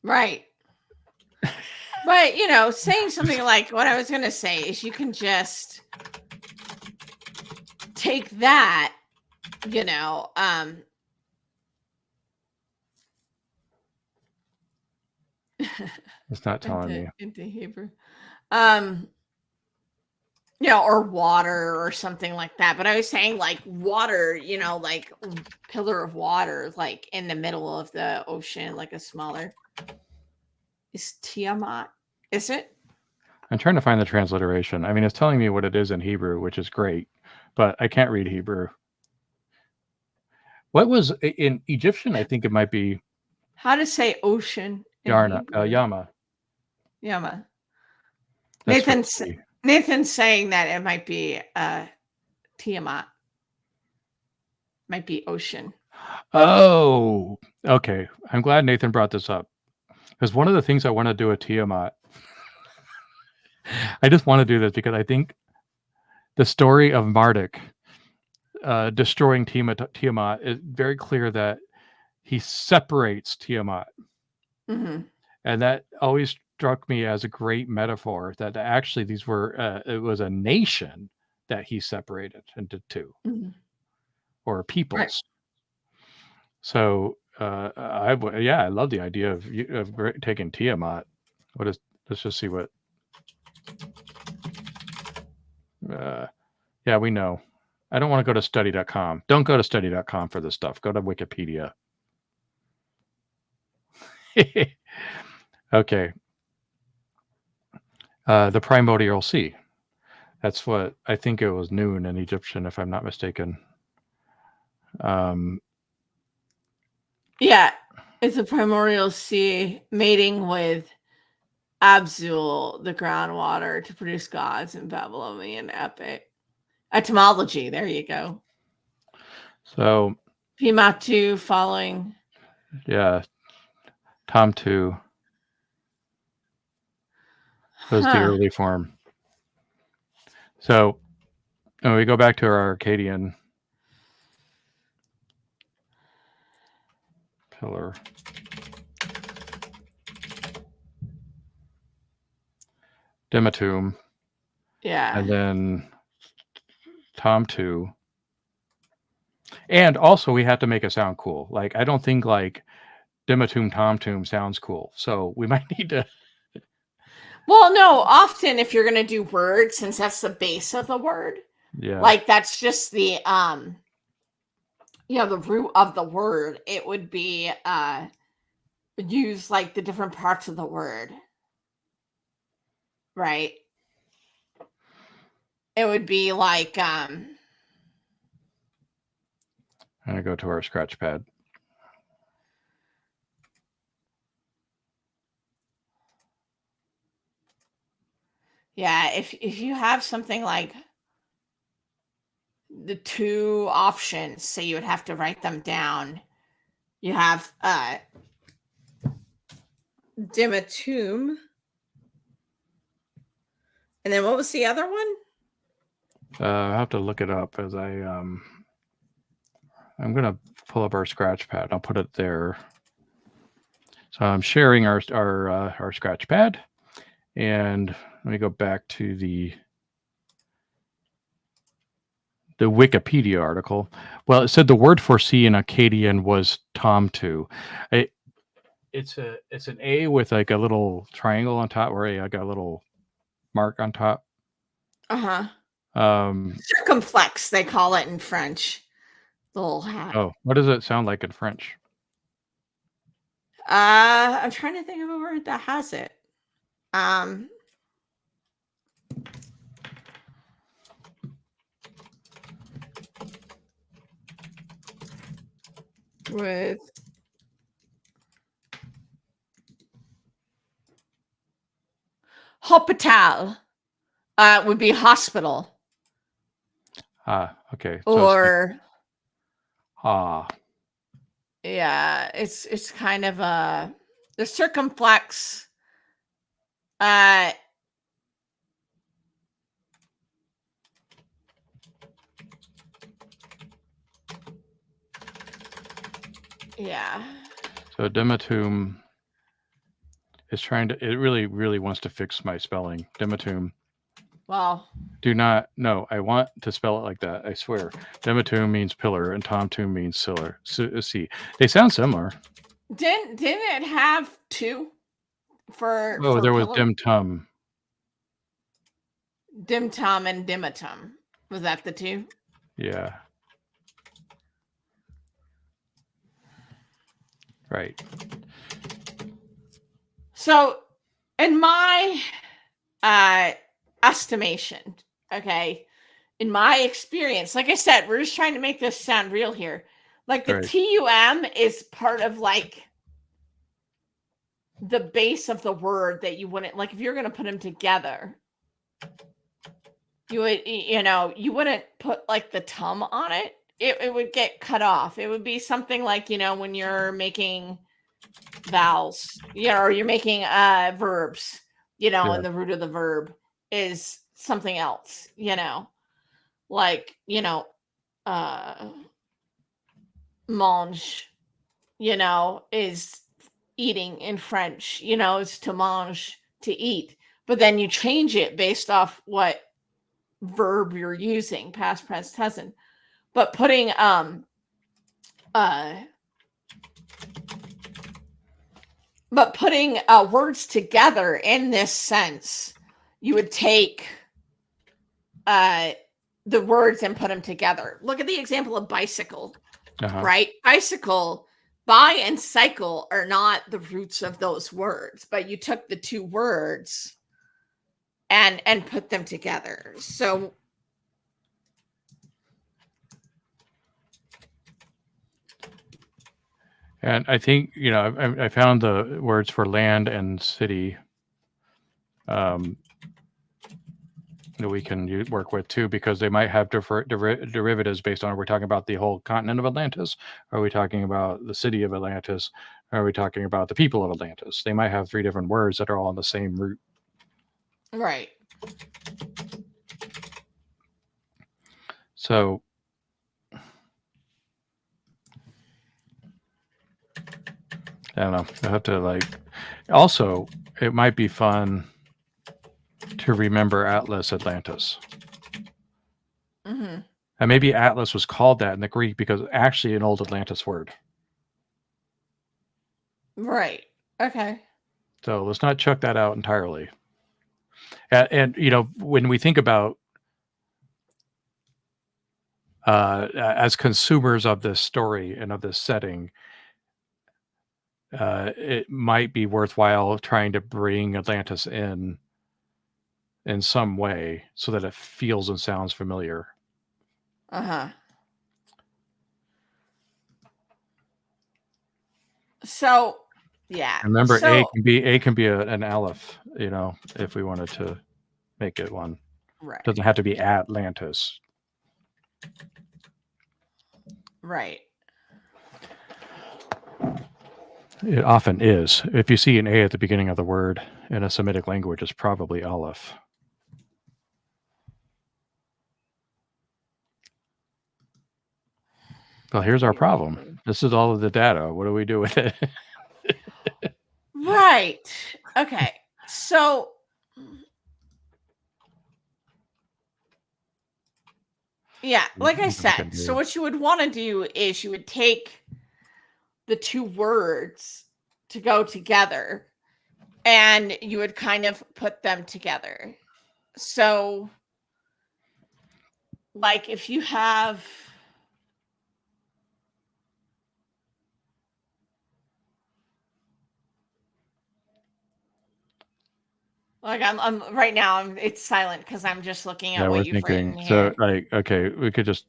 Right. But, saying something like what I was going to say is you can just take that, It's not telling me. Into Hebrew. Or water or something like that. But I was saying like water, like pillar of water, like in the middle of the ocean, like a smaller. Is Tiamat? Is it? I'm trying to find the transliteration. I mean, it's telling me what it is in Hebrew, which is great, but I can't read Hebrew. What was in Egyptian? I think it might be. How to say ocean? Yama. Yama. Nathan's saying that it might be Tiamat. Might be ocean. Oh, okay. I'm glad Nathan brought this up, because one of the things I want to do at Tiamat, I just want to do this because I think the story of Marduk destroying Tiamat is very clear that he separates Tiamat. Mm-hmm. And that always struck me as a great metaphor that actually these were it was a nation that he separated into two, Mhm. or Right. peoples. So I love the idea of taking Tiamat. What is? Let's just see what. Yeah, we know. I don't want to go to study.com. Don't go to study.com for this stuff. Go to Wikipedia. Okay. The primordial sea. That's what I think it was noon in Egyptian, if I'm not mistaken. Yeah, it's a primordial sea mating with Abzul, the groundwater, to produce gods in Babylonian epic. Etymology, there you go. So, Pimatu following. yeah, Tom 2 was the Huh. early form. So, when we go back to our Arcadian pillar. Dimatum. Yeah. And then Tom 2. And also we have to make it sound cool. Like, I don't think like Dimatum Tomtum sounds cool. So we might need to. Well, no, often if you're going to do words, since that's the base of the word, Yeah. like that's just the the root of the word, it would be use like the different parts of the word. Right? It would be like I'm gonna go to our scratch pad. yeah, if you have something like the two options, so you would have to write them down. You have Dimatum. And then what was the other one? I have to look it up as I'm gonna pull up our scratch pad. I'll put it there. So I'm sharing our scratch pad, and let me go back to the Wikipedia article. Well, it said the word for sea in Akkadian was Tomtu. It's an A with like a little triangle on top, or like a little mark on top. Uh-huh. Um, Circumflex, they call it in French. The little hat. oh, what does it sound like in French? I'm trying to think of a word that has it. With hospital, would be hospital. Okay. So it's Or like, yeah, it's kind of the circumflex. Uh, yeah. So Dematum is trying to. It really, really wants to fix my spelling. Dematum. Well, Do not. No, I want to spell it like that. I swear. Dematum means pillar, and Tomtum means siller. See, they sound similar. didn't it have two for Oh, there was pillar? Dimtum. Dimtum and dimatum. Was that the two? Yeah. Right. So, in my estimation, okay, in my experience, like I said, we're just trying to make this sound real here. Like the Right. TUM is part of like the base of the word that you wouldn't like if you're going to put them together. You would, you wouldn't put like the tum on it. It would get cut off. It would be something like, when you're making vowels, or you're making verbs, Yeah. and the root of the verb is something else, like, mange, is eating in French, is to mange, to eat, but then you change it based off what verb you're using, past, present, present. But putting words together in this sense, you would take the words and put them together. Look at the example of bicycle, right? Bicycle, bi and cycle are not the roots of those words, but you took the two words and put them together. So and I think, you know, I found the words for land and city that we can work with too, because they might have derivatives based on, are we talking about the whole continent of Atlantis? Are we talking about the city of Atlantis? Are we talking about the people of Atlantis? They might have 3 different words that are all on the same root. Right. So I don't know. I have to like. Also, it might be fun to remember Atlas Atlantis. Mm-hmm. And maybe Atlas was called that in the Greek because it's actually an old Atlantis word. Right. Okay. So let's not chuck that out entirely. And you know, when we think about as consumers of this story and of this setting, it might be worthwhile trying to bring Atlantis in some way so that it feels and sounds familiar. Uh-huh. So, yeah. Remember, so, A can be an aleph, you know, if we wanted to make it one. right. It doesn't have to be Atlantis. Right. It often is. If you see an A at the beginning of the word in a Semitic language, it's probably aleph. Well, here's our problem. This is all of the data. What do we do with it? Right. Okay. So, yeah, like I said, so what you would want to do is you would take the two words to go together and you would kind of put them together. So, like if you have like I'm right now it's silent because I'm just looking at what you've written here. So like, okay, we could just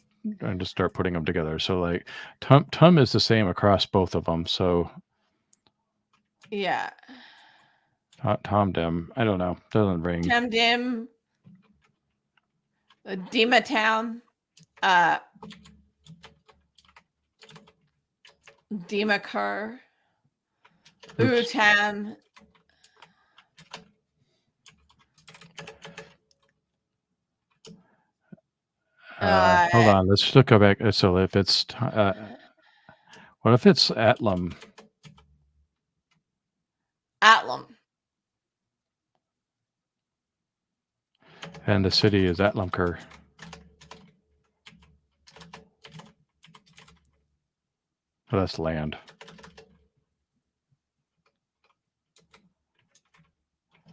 start putting them together. So like tum is the same across both of them. So Yeah. Tom Dim, I don't know, doesn't ring. Tem Dim, Dima Town, Dimakar, Utam. Hold on, let's just go back. So if it's what if it's Atlam? Atlam. And the city is Atlamkur. Oh, that's land.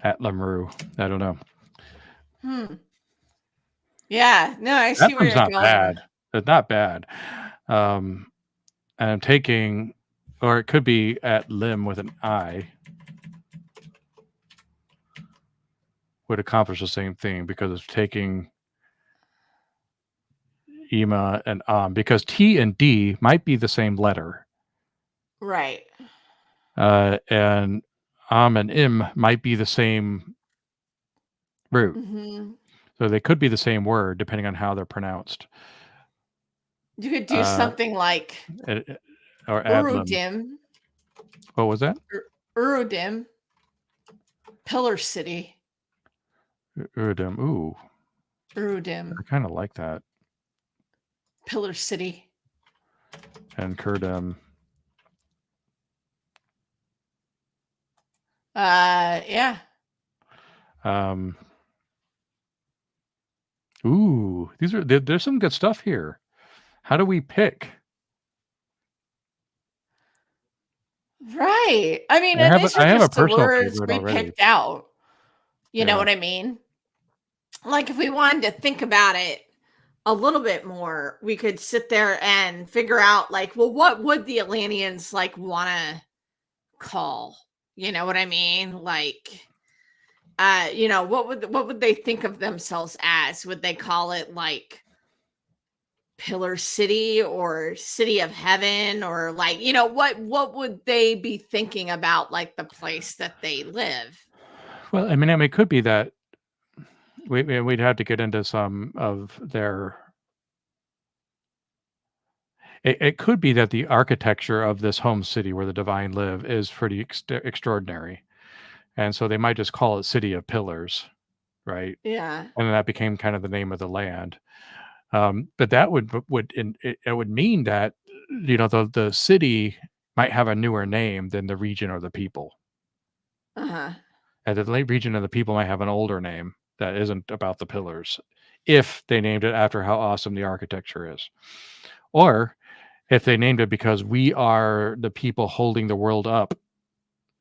Atlamru. I don't know. Yeah, no, I see where you're not going. bad. It's not bad. And I'm taking, or it could be at lim with an I. Would accomplish the same thing because it's taking Ema and because T and D might be the same letter. Right. And and Im might be the same root. Mm-hmm. So they could be the same word depending on how they're pronounced. You could do something like or Adlam. Urudim. What was that? Urudim. Pillar City. Urudim. Ooh. Urudim. I kind of like that. Pillar City. And Kurdim. Yeah. Um, ooh, there's some good stuff here. How do we pick? Right. I mean, and these are I have a just the personal words favorite we already. picked out. You know Yeah. what I mean? Like if we wanted to think about it a little bit more, we could sit there and figure out like, well, what would the Atlanteans like want to call? You know what I mean? Like what would they think of themselves as? Would they call it like Pillar City or City of Heaven, or like, what would they be thinking about like the place that they live? Well, I mean, it could be that we'd have to get into some of their. It could be that the architecture of this home city where the divine live is pretty extraordinary, and so they might just call it City of Pillars, right? Yeah. And then that became kind of the name of the land. But that it would mean that the city might have a newer name than the region or the people, Uh-huh. and the region and the people might have an older name that isn't about the pillars, if they named it after how awesome the architecture is, or if they named it because we are the people holding the world up,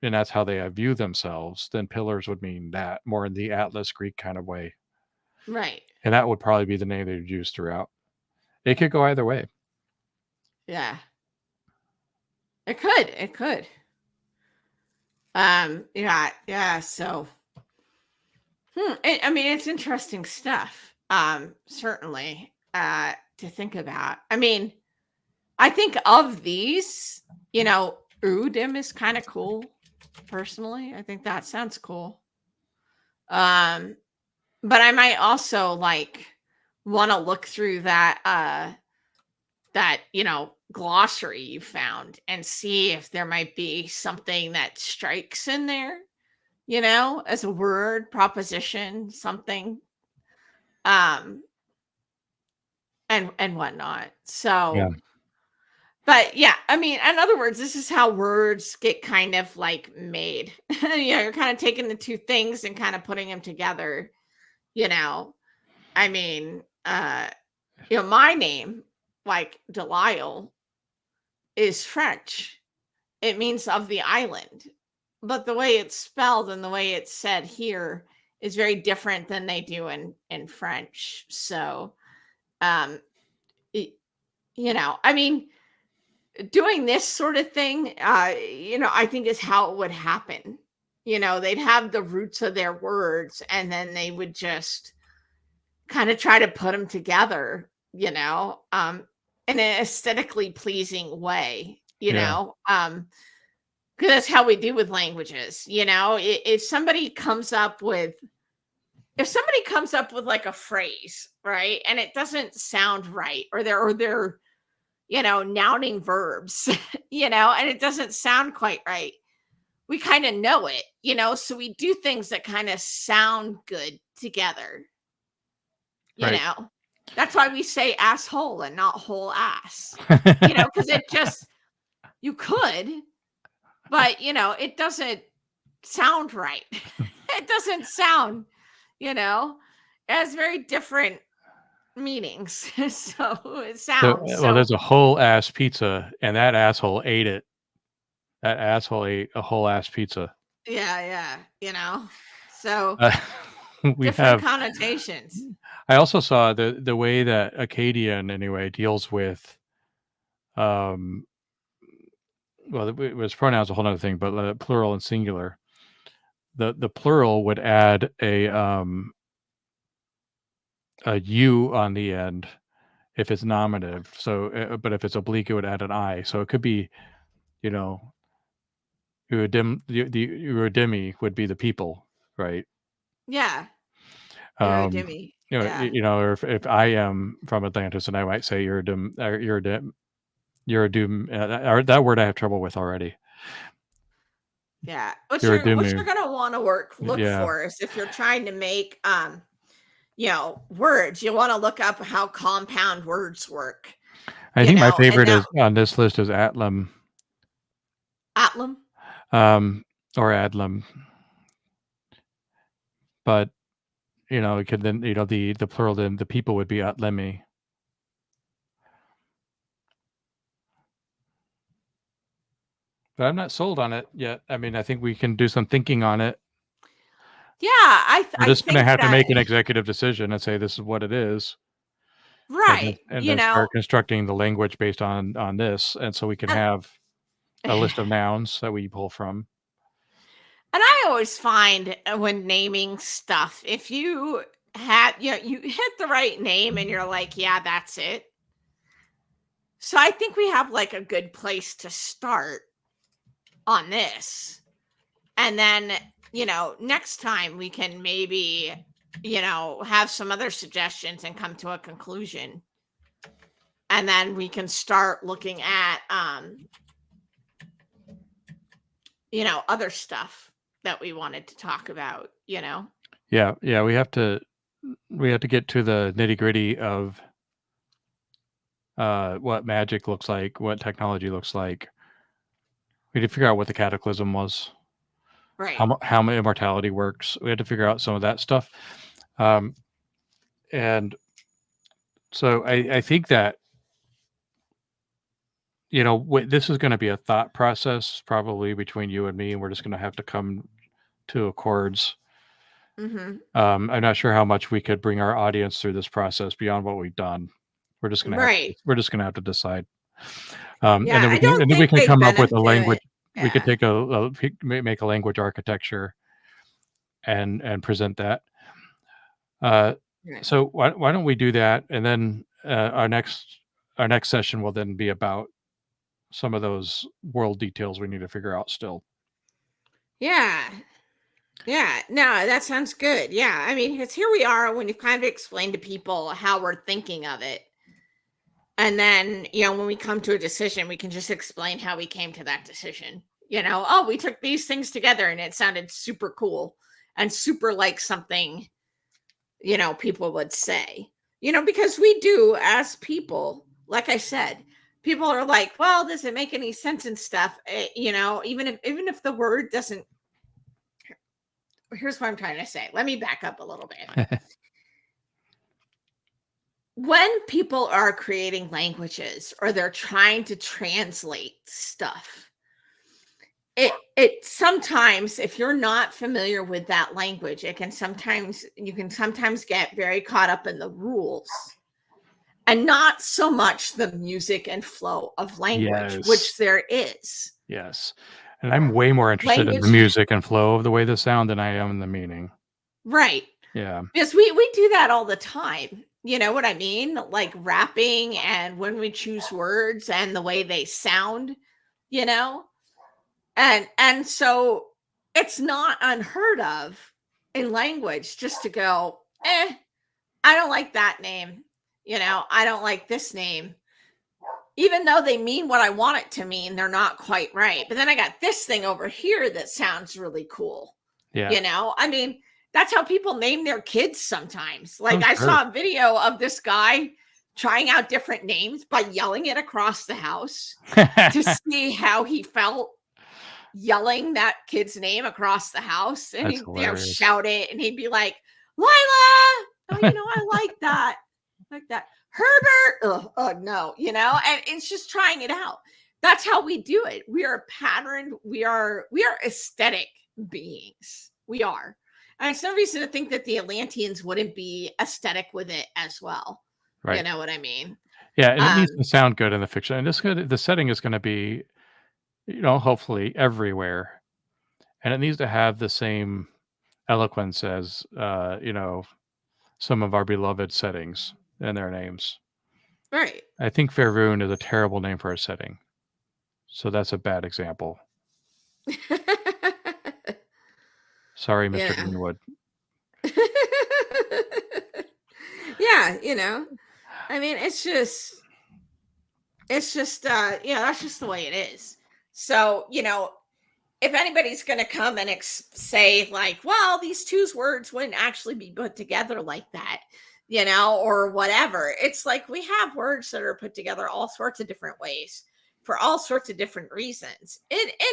and that's how they view themselves, then pillars would mean that more in the Atlas Greek kind of way, Right. and that would probably be the name they would use throughout. It could go either way. Yeah. It could. Yeah, yeah. So, I mean, it's interesting stuff. Certainly, to think about. I mean, I think of these, Udim is kind of cool. Personally, I think that sounds cool. Um, but I might also like want to look through that glossary you found and see if there might be something that strikes in there, as a word, proposition, something, um, and whatnot. Yeah. So, but yeah, I mean, in other words, this is how words get kind of like made. You're kind of taking the two things and kind of putting them together, you know. I mean, my name, like DeLisle, is French. It means of the island. But the way it's spelled and the way it's said here is very different than they do in French. So, um, it, I mean, doing this sort of thing, I think is how it would happen. They'd have the roots of their words and then they would just kind of try to put them together, in an aesthetically pleasing way, Yeah. 'cause that's how we do with languages, if somebody comes up with like a phrase, right, and it doesn't sound right, or they're nouning verbs, and it doesn't sound quite right, we kind of know it, so we do things that kind of sound good together, you Right. know. That's why we say asshole and not whole ass, because it just you could, but it doesn't sound right. It doesn't sound, you know, it has very different meanings. So it sounds Well, so there's a whole ass pizza, and that asshole ate it. That asshole ate a whole ass pizza. yeah, yeah, so Uh, we different have. connotations. I also saw the way that Akkadian anyway deals with. Um, well, it was pronouns a whole other thing, but plural and singular. The plural would add a u on the end if it's nominative. So, but if it's oblique, it would add an I. So it could be, you know, the Urodimi would be the people, right? Yeah, Um, Iridimi. Yeah, or if I am from Atlantis and I might say Uridim, or that word I have trouble with already. yeah. What you're Uridimu, gonna want to look yeah. for is if you're trying to make words, you want to look up how compound words work, I think my and favorite now is on this list is Atlam, Atlam. um, or Adlam. but it could then the plural, then the people would be Atlemi. But I'm not sold on it yet. I mean, I think we can do some thinking on it. Yeah, We're I just going to think have to that make an executive decision and say this is what it is, right, and then start constructing the language based on this, and so we can have a list of nouns that we pull from. And I always find when naming stuff, if you you hit the right name and you're like, yeah, that's it. So I think we have like a good place to start on this. And then, next time we can maybe, have some other suggestions and come to a conclusion. And then we can start looking at, other stuff that we wanted to talk about, Yeah, we have to get to the nitty-gritty of what magic looks like, what technology looks like. We had to figure out what the cataclysm was, right? how immortality works. We had to figure out some of that stuff, and so I think that this is going to be a thought process probably between you and me, and we're just going to have to come to accords. Mm-hmm. I'm not sure how much we could bring our audience through this process beyond what we've done. We're just going to have to decide. And then I don't think we can they come up with a language. Yeah. We could make a language architecture and present that. So why don't we do that? And then our next session will then be about some of those world details we need to figure out still. Yeah. Yeah. No, that sounds good. Yeah. I mean, because here we are when you've kind of explained to people how we're thinking of it. And then, when we come to a decision, we can just explain how we came to that decision. Oh, we took these things together and it sounded super cool and super like something, people would say, because we do as people, like I said, people are like, well, does it make any sense and stuff? Even if the word doesn't. Here's what I'm trying to say. Let me back up a little bit. When people are creating languages or they're trying to translate stuff, it sometimes, if you're not familiar with that language, you can sometimes get very caught up in the rules and not so much the music and flow of language, which there is. Yes. And I'm way more interested in the music and flow of the way they sound than I am in the meaning. Right. Yeah. Because we do that all the time. You know what I mean? Like rapping and when we choose words and the way they sound, And so it's not unheard of in language just to go, I don't like that name. I don't like this name. Even though they mean what I want it to mean, they're not quite right. But then I got this thing over here that sounds really cool. Yeah. I mean, that's how people name their kids sometimes. Like I saw a video of this guy trying out different names by yelling it across the house to see how he felt yelling that kid's name across the house. And he'd shout it and he'd be like, Lila, oh, I like that. Herbert, no, and it's just trying it out. That's how we do it. We are patterned. We are aesthetic beings. We are. And it's no reason to think that the Atlanteans wouldn't be aesthetic with it as well. Right. You know what I mean? Yeah, and it needs to sound good in the fiction. And the setting is going to be, hopefully everywhere. And it needs to have the same eloquence as, some of our beloved settings and their names. Right. I think Faerun is a terrible name for a setting. So that's a bad example. Sorry, Mr. Greenwood. Yeah, I mean, it's just that's just the way it is. So, if anybody's going to come and say like, well, these two words wouldn't actually be put together like that, or whatever. It's like we have words that are put together all sorts of different ways for all sorts of different reasons,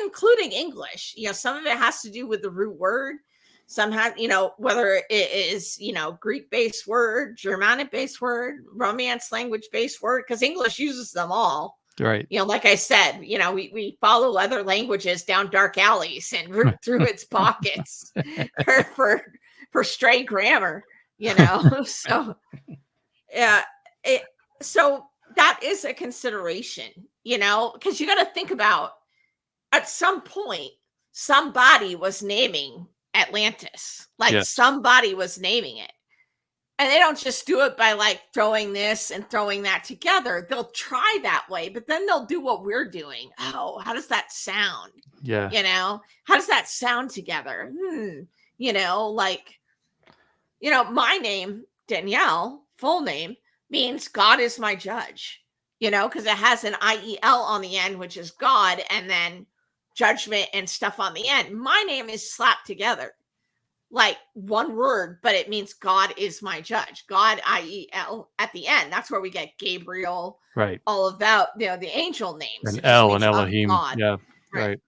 including English. Some of it has to do with the root word. Some have, whether it is, Greek-based word, Germanic-based word, Romance language-based word, because English uses them all. Right. Like I said, we follow other languages down dark alleys and root through its pockets for stray grammar, So, yeah, so that is a consideration, because you got to think about, at some point, somebody was naming Atlantis. Like, Yes. somebody was naming it. And they don't just do it by like throwing this and throwing that together. They'll try that way, but then they'll do what we're doing. Oh, how does that sound? Yeah. How does that sound together? My name, Danielle, full name, means God is my judge, because it has an IEL on the end, which is God, and then judgment and stuff on the end. My name is slapped together like one word, but it means God is my judge. God, IEL at the end. That's where we get Gabriel, Right. all of that, the angel names. And El and Elohim. God. Yeah. Right.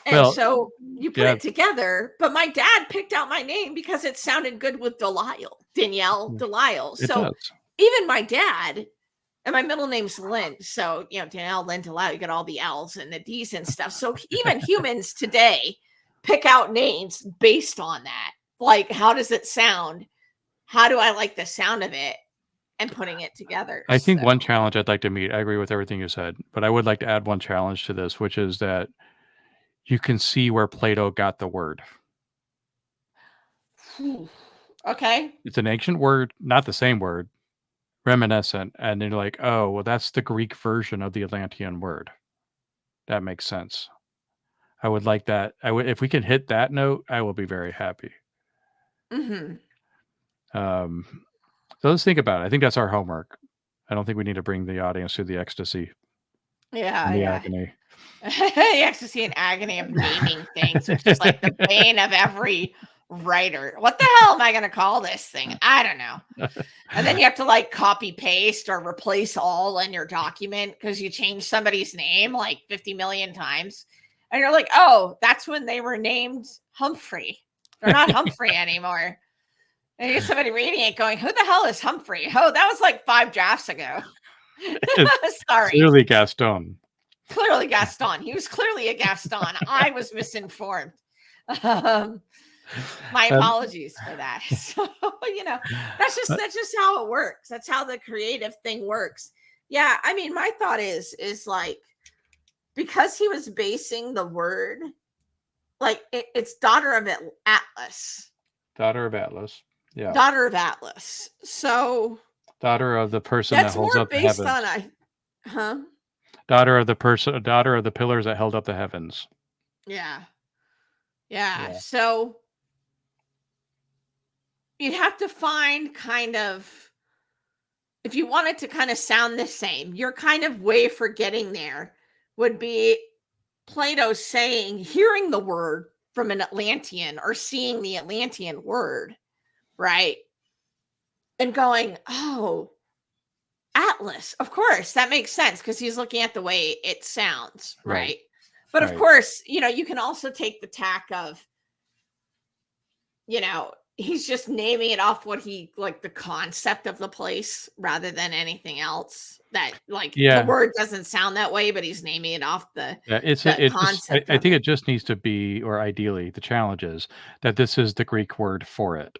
And so you put it together, but my dad picked out my name because it sounded good with DeLisle, Danielle DeLisle. So even my dad, and my middle name's Lynn. So, Danielle, Lynn, DeLisle, you got all the L's and the D's and stuff. So even humans today pick out names based on that. Like, how does it sound? How do I like the sound of it? And putting it together. I think one challenge I'd like to meet, I agree with everything you said, but I would like to add one challenge to this, which is that you can see where Plato got the word. Okay. It's an ancient word, not the same word, reminiscent. And you're like, oh, well, that's the Greek version of the Atlantean word. That makes sense. I would like that. If we can hit that note, I will be very happy. Mm-hmm. So let's think about it. I think that's our homework. I don't think we need to bring the audience through the ecstasy. Yeah. The agony. The ecstasy and agony of naming things, which is like the bane of every writer. What the hell am I going to call this thing? I don't know. And then you have to like copy paste or replace all in your document because you changed somebody's name like 50 million times. And you're like, oh, that's when they were named Humphrey. They're not Humphrey anymore. And you get somebody reading it going, who the hell is Humphrey? Oh, that was like 5 drafts ago. Sorry. Clearly Gaston. Clearly Gaston. He was clearly a Gaston. I was misinformed. My apologies for that. So, that's just how it works. That's how the creative thing works. Yeah. I mean, my thought is like, because he was basing the word, like it's daughter of Atlas. Daughter of Atlas. Yeah. Daughter of Atlas. So daughter of the person that holds up the heavens. That's more based on Daughter of the pillars that held up the heavens. Yeah. So you'd have to find kind of, if you want it to kind of sound the same, your kind of way for getting there would be Plato saying, hearing the word from an Atlantean or seeing the Atlantean word, right? And going, oh, Atlas, of course, that makes sense because he's looking at the way it sounds, right? But of course, you can also take the tack of, he's just naming it off what he like the concept of the place rather than anything else. That the word doesn't sound that way, but he's naming it off the concept. I think it just needs to be, or ideally, the challenge is that this is the Greek word for it.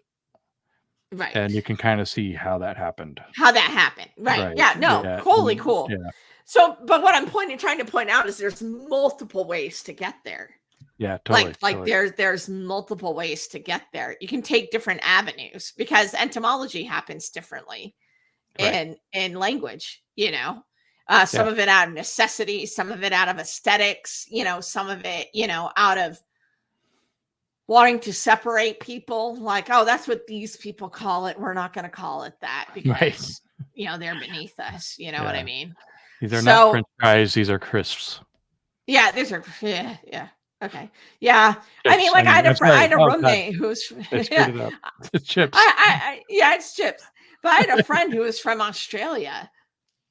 Right. And you can kind of see how that happened. Right. Yeah. No. Totally cool. Yeah. So, but what I'm trying to point out is there's multiple ways to get there. Yeah, totally. Totally. There's multiple ways to get there. You can take different avenues because etymology happens differently in language, some of it out of necessity, some of it out of aesthetics, some of it, out of wanting to separate people, like, oh, that's what these people call it. We're not going to call it that because, they're beneath us. You know what I mean? These are not French fries. These are crisps. Yeah, these are, yeah. Okay. Yeah. Chips. I mean, like I had a roommate who's it's chips. It's chips. But I had a friend who was from Australia,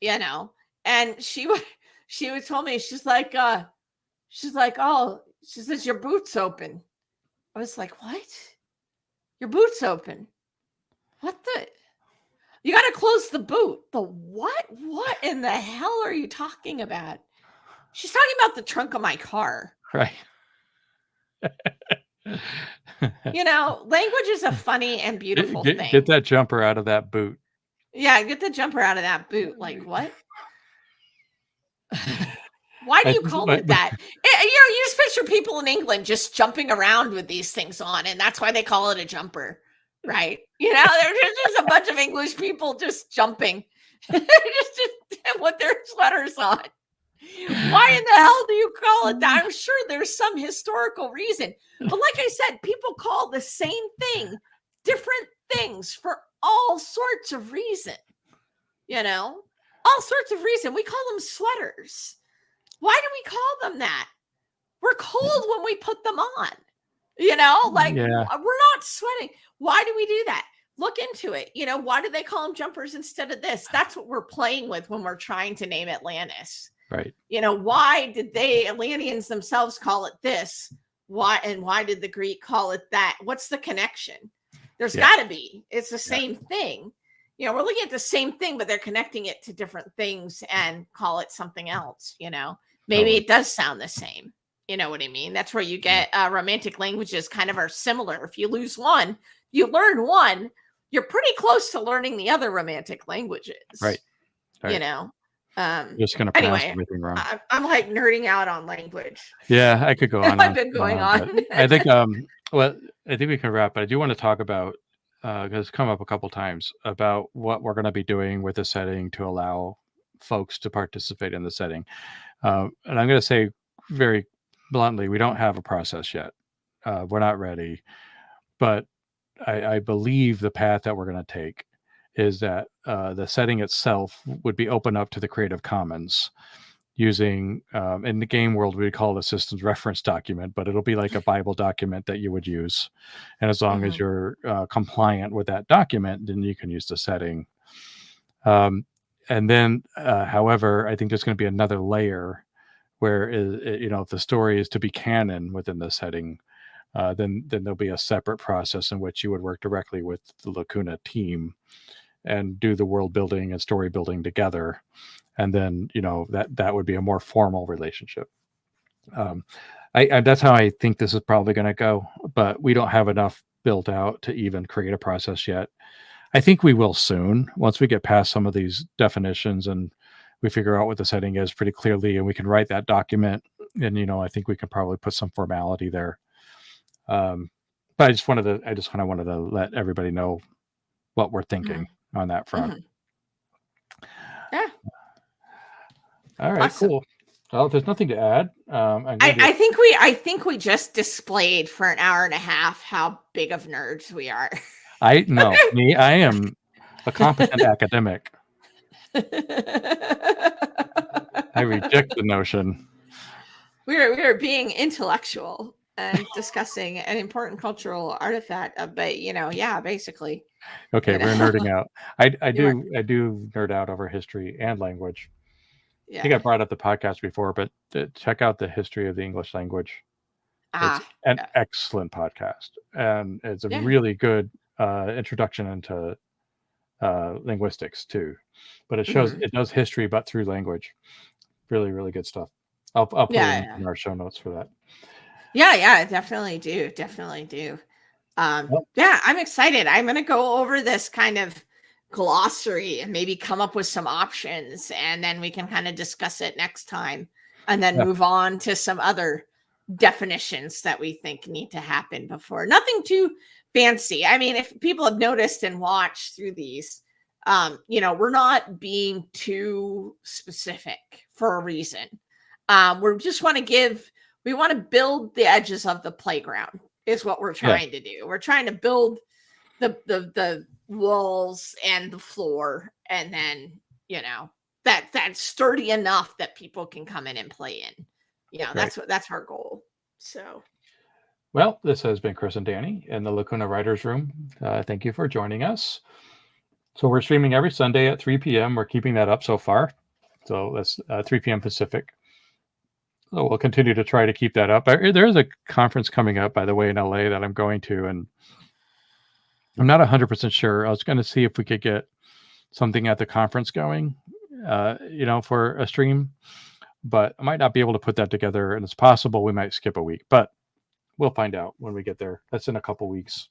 and she would tell me, she's like, oh, she says, your boot's open. I was like, what? Your boot's open. What the? You got to close the boot. The what? What in the hell are you talking about? She's talking about the trunk of my car. Right. Language is a funny and beautiful thing. Get that jumper out of that boot. Yeah, get the jumper out of that boot. Like, what? Why do you call it that? You just picture people in England just jumping around with these things on, and that's why they call it a jumper, right? There's just a bunch of English people just jumping, just with their sweaters on. Why in the hell do you call it that? I'm sure there's some historical reason, but like I said, people call the same thing different things for all sorts of reason. All sorts of reason. We call them sweaters. Why do we call them that? We're cold when we put them on. We're not sweating. Why do we do that? Look into it. Why do they call them jumpers instead of this? That's what we're playing with when we're trying to name Atlantis. Right. Why did they Atlanteans themselves call it this? Why did the Greek call it that? What's the connection? There's got to be. It's the same thing. We're looking at the same thing, but they're connecting it to different things and call it something else. Maybe it does sound the same. You know what I mean? That's where you get romantic languages kind of are similar. If you lose one, you learn one, you're pretty close to learning the other romantic languages. Right. Just going to pronounce everything wrong. I'm like nerding out on language. Yeah, I could go on. I've been going on. I think I think we can wrap, but I do want to talk about because it's come up a couple times about what we're going to be doing with the setting to allow folks to participate in the setting. And I'm going to say very bluntly, we don't have a process yet. We're not ready, but I believe the path that we're going to take is that the setting itself would be open up to the Creative Commons using, in the game world, we call it a systems reference document, but it'll be like a Bible document that you would use. And as long as you're compliant with that document, then you can use the setting. And then, however, I think there's going to be another layer where, if the story is to be canon within the setting, then there'll be a separate process in which you would work directly with the Lacuna team and do the world building and story building together. And then, that would be a more formal relationship. That's how I think this is probably going to go, but we don't have enough built out to even create a process yet. I think we will soon, once we get past some of these definitions and we figure out what the setting is pretty clearly, and we can write that document. And, I think we can probably put some formality there. But I just kind of wanted to let everybody know what we're thinking on that front. Yeah. All right, awesome. Cool. Well, if there's nothing to add, I think we just displayed for an hour and a half how big of nerds we are. I am a competent academic. I reject the notion. We are being intellectual and discussing an important cultural artifact. But basically. Okay, we're nerding out. I do nerd out over history and language. Yeah. I think I brought up the podcast before, but check out the history of the English language. It's an excellent podcast, and it's a really good introduction into linguistics too. But it shows it does history, but through language. Really, really good stuff. I'll put it in our show notes for that. Yeah, definitely do. I'm excited. I'm going to go over this kind of glossary and maybe come up with some options, and then we can kind of discuss it next time, and then move on to some other definitions that we think need to happen before. Nothing too fancy. I mean, if people have noticed and watched through these, we're not being too specific for a reason. We just want to build the edges of the playground is what we're trying to do. We're trying to build the walls and the floor, and then, that's sturdy enough that people can come in and play in. That's our goal. So, well, this has been Chris and Danny in the Lacuna Writers Room. Thank you for joining us. So we're streaming every Sunday at 3 p.m. We're keeping that up so far. So that's 3 p.m. Pacific. So we'll continue to try to keep that up. There is a conference coming up, by the way, in LA that I'm going to, and I'm not 100% sure. I was going to see if we could get something at the conference going, for a stream, but I might not be able to put that together. And it's possible we might skip a week, but we'll find out when we get there. That's in a couple weeks.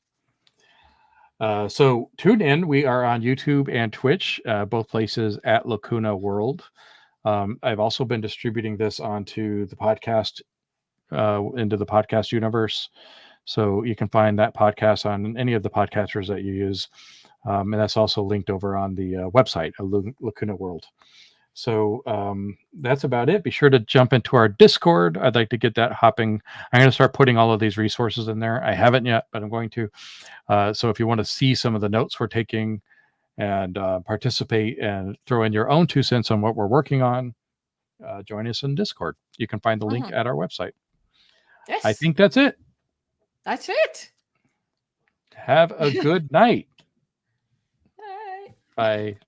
So tune in. We are on YouTube and Twitch, both places at Lacuna World. I've also been distributing this onto the podcast, into the podcast universe. So you can find that podcast on any of the podcasters that you use. And that's also linked over on the website, Lacuna World. So that's about it. Be sure to jump into our Discord. I'd like to get that hopping. I'm going to start putting all of these resources in there. I haven't yet, but I'm going to. So if you want to see some of the notes we're taking and participate and throw in your own 2 cents on what we're working on, join us in Discord. You can find the link at our website. Yes. I think that's it. That's it. Have a good night. Bye. Bye.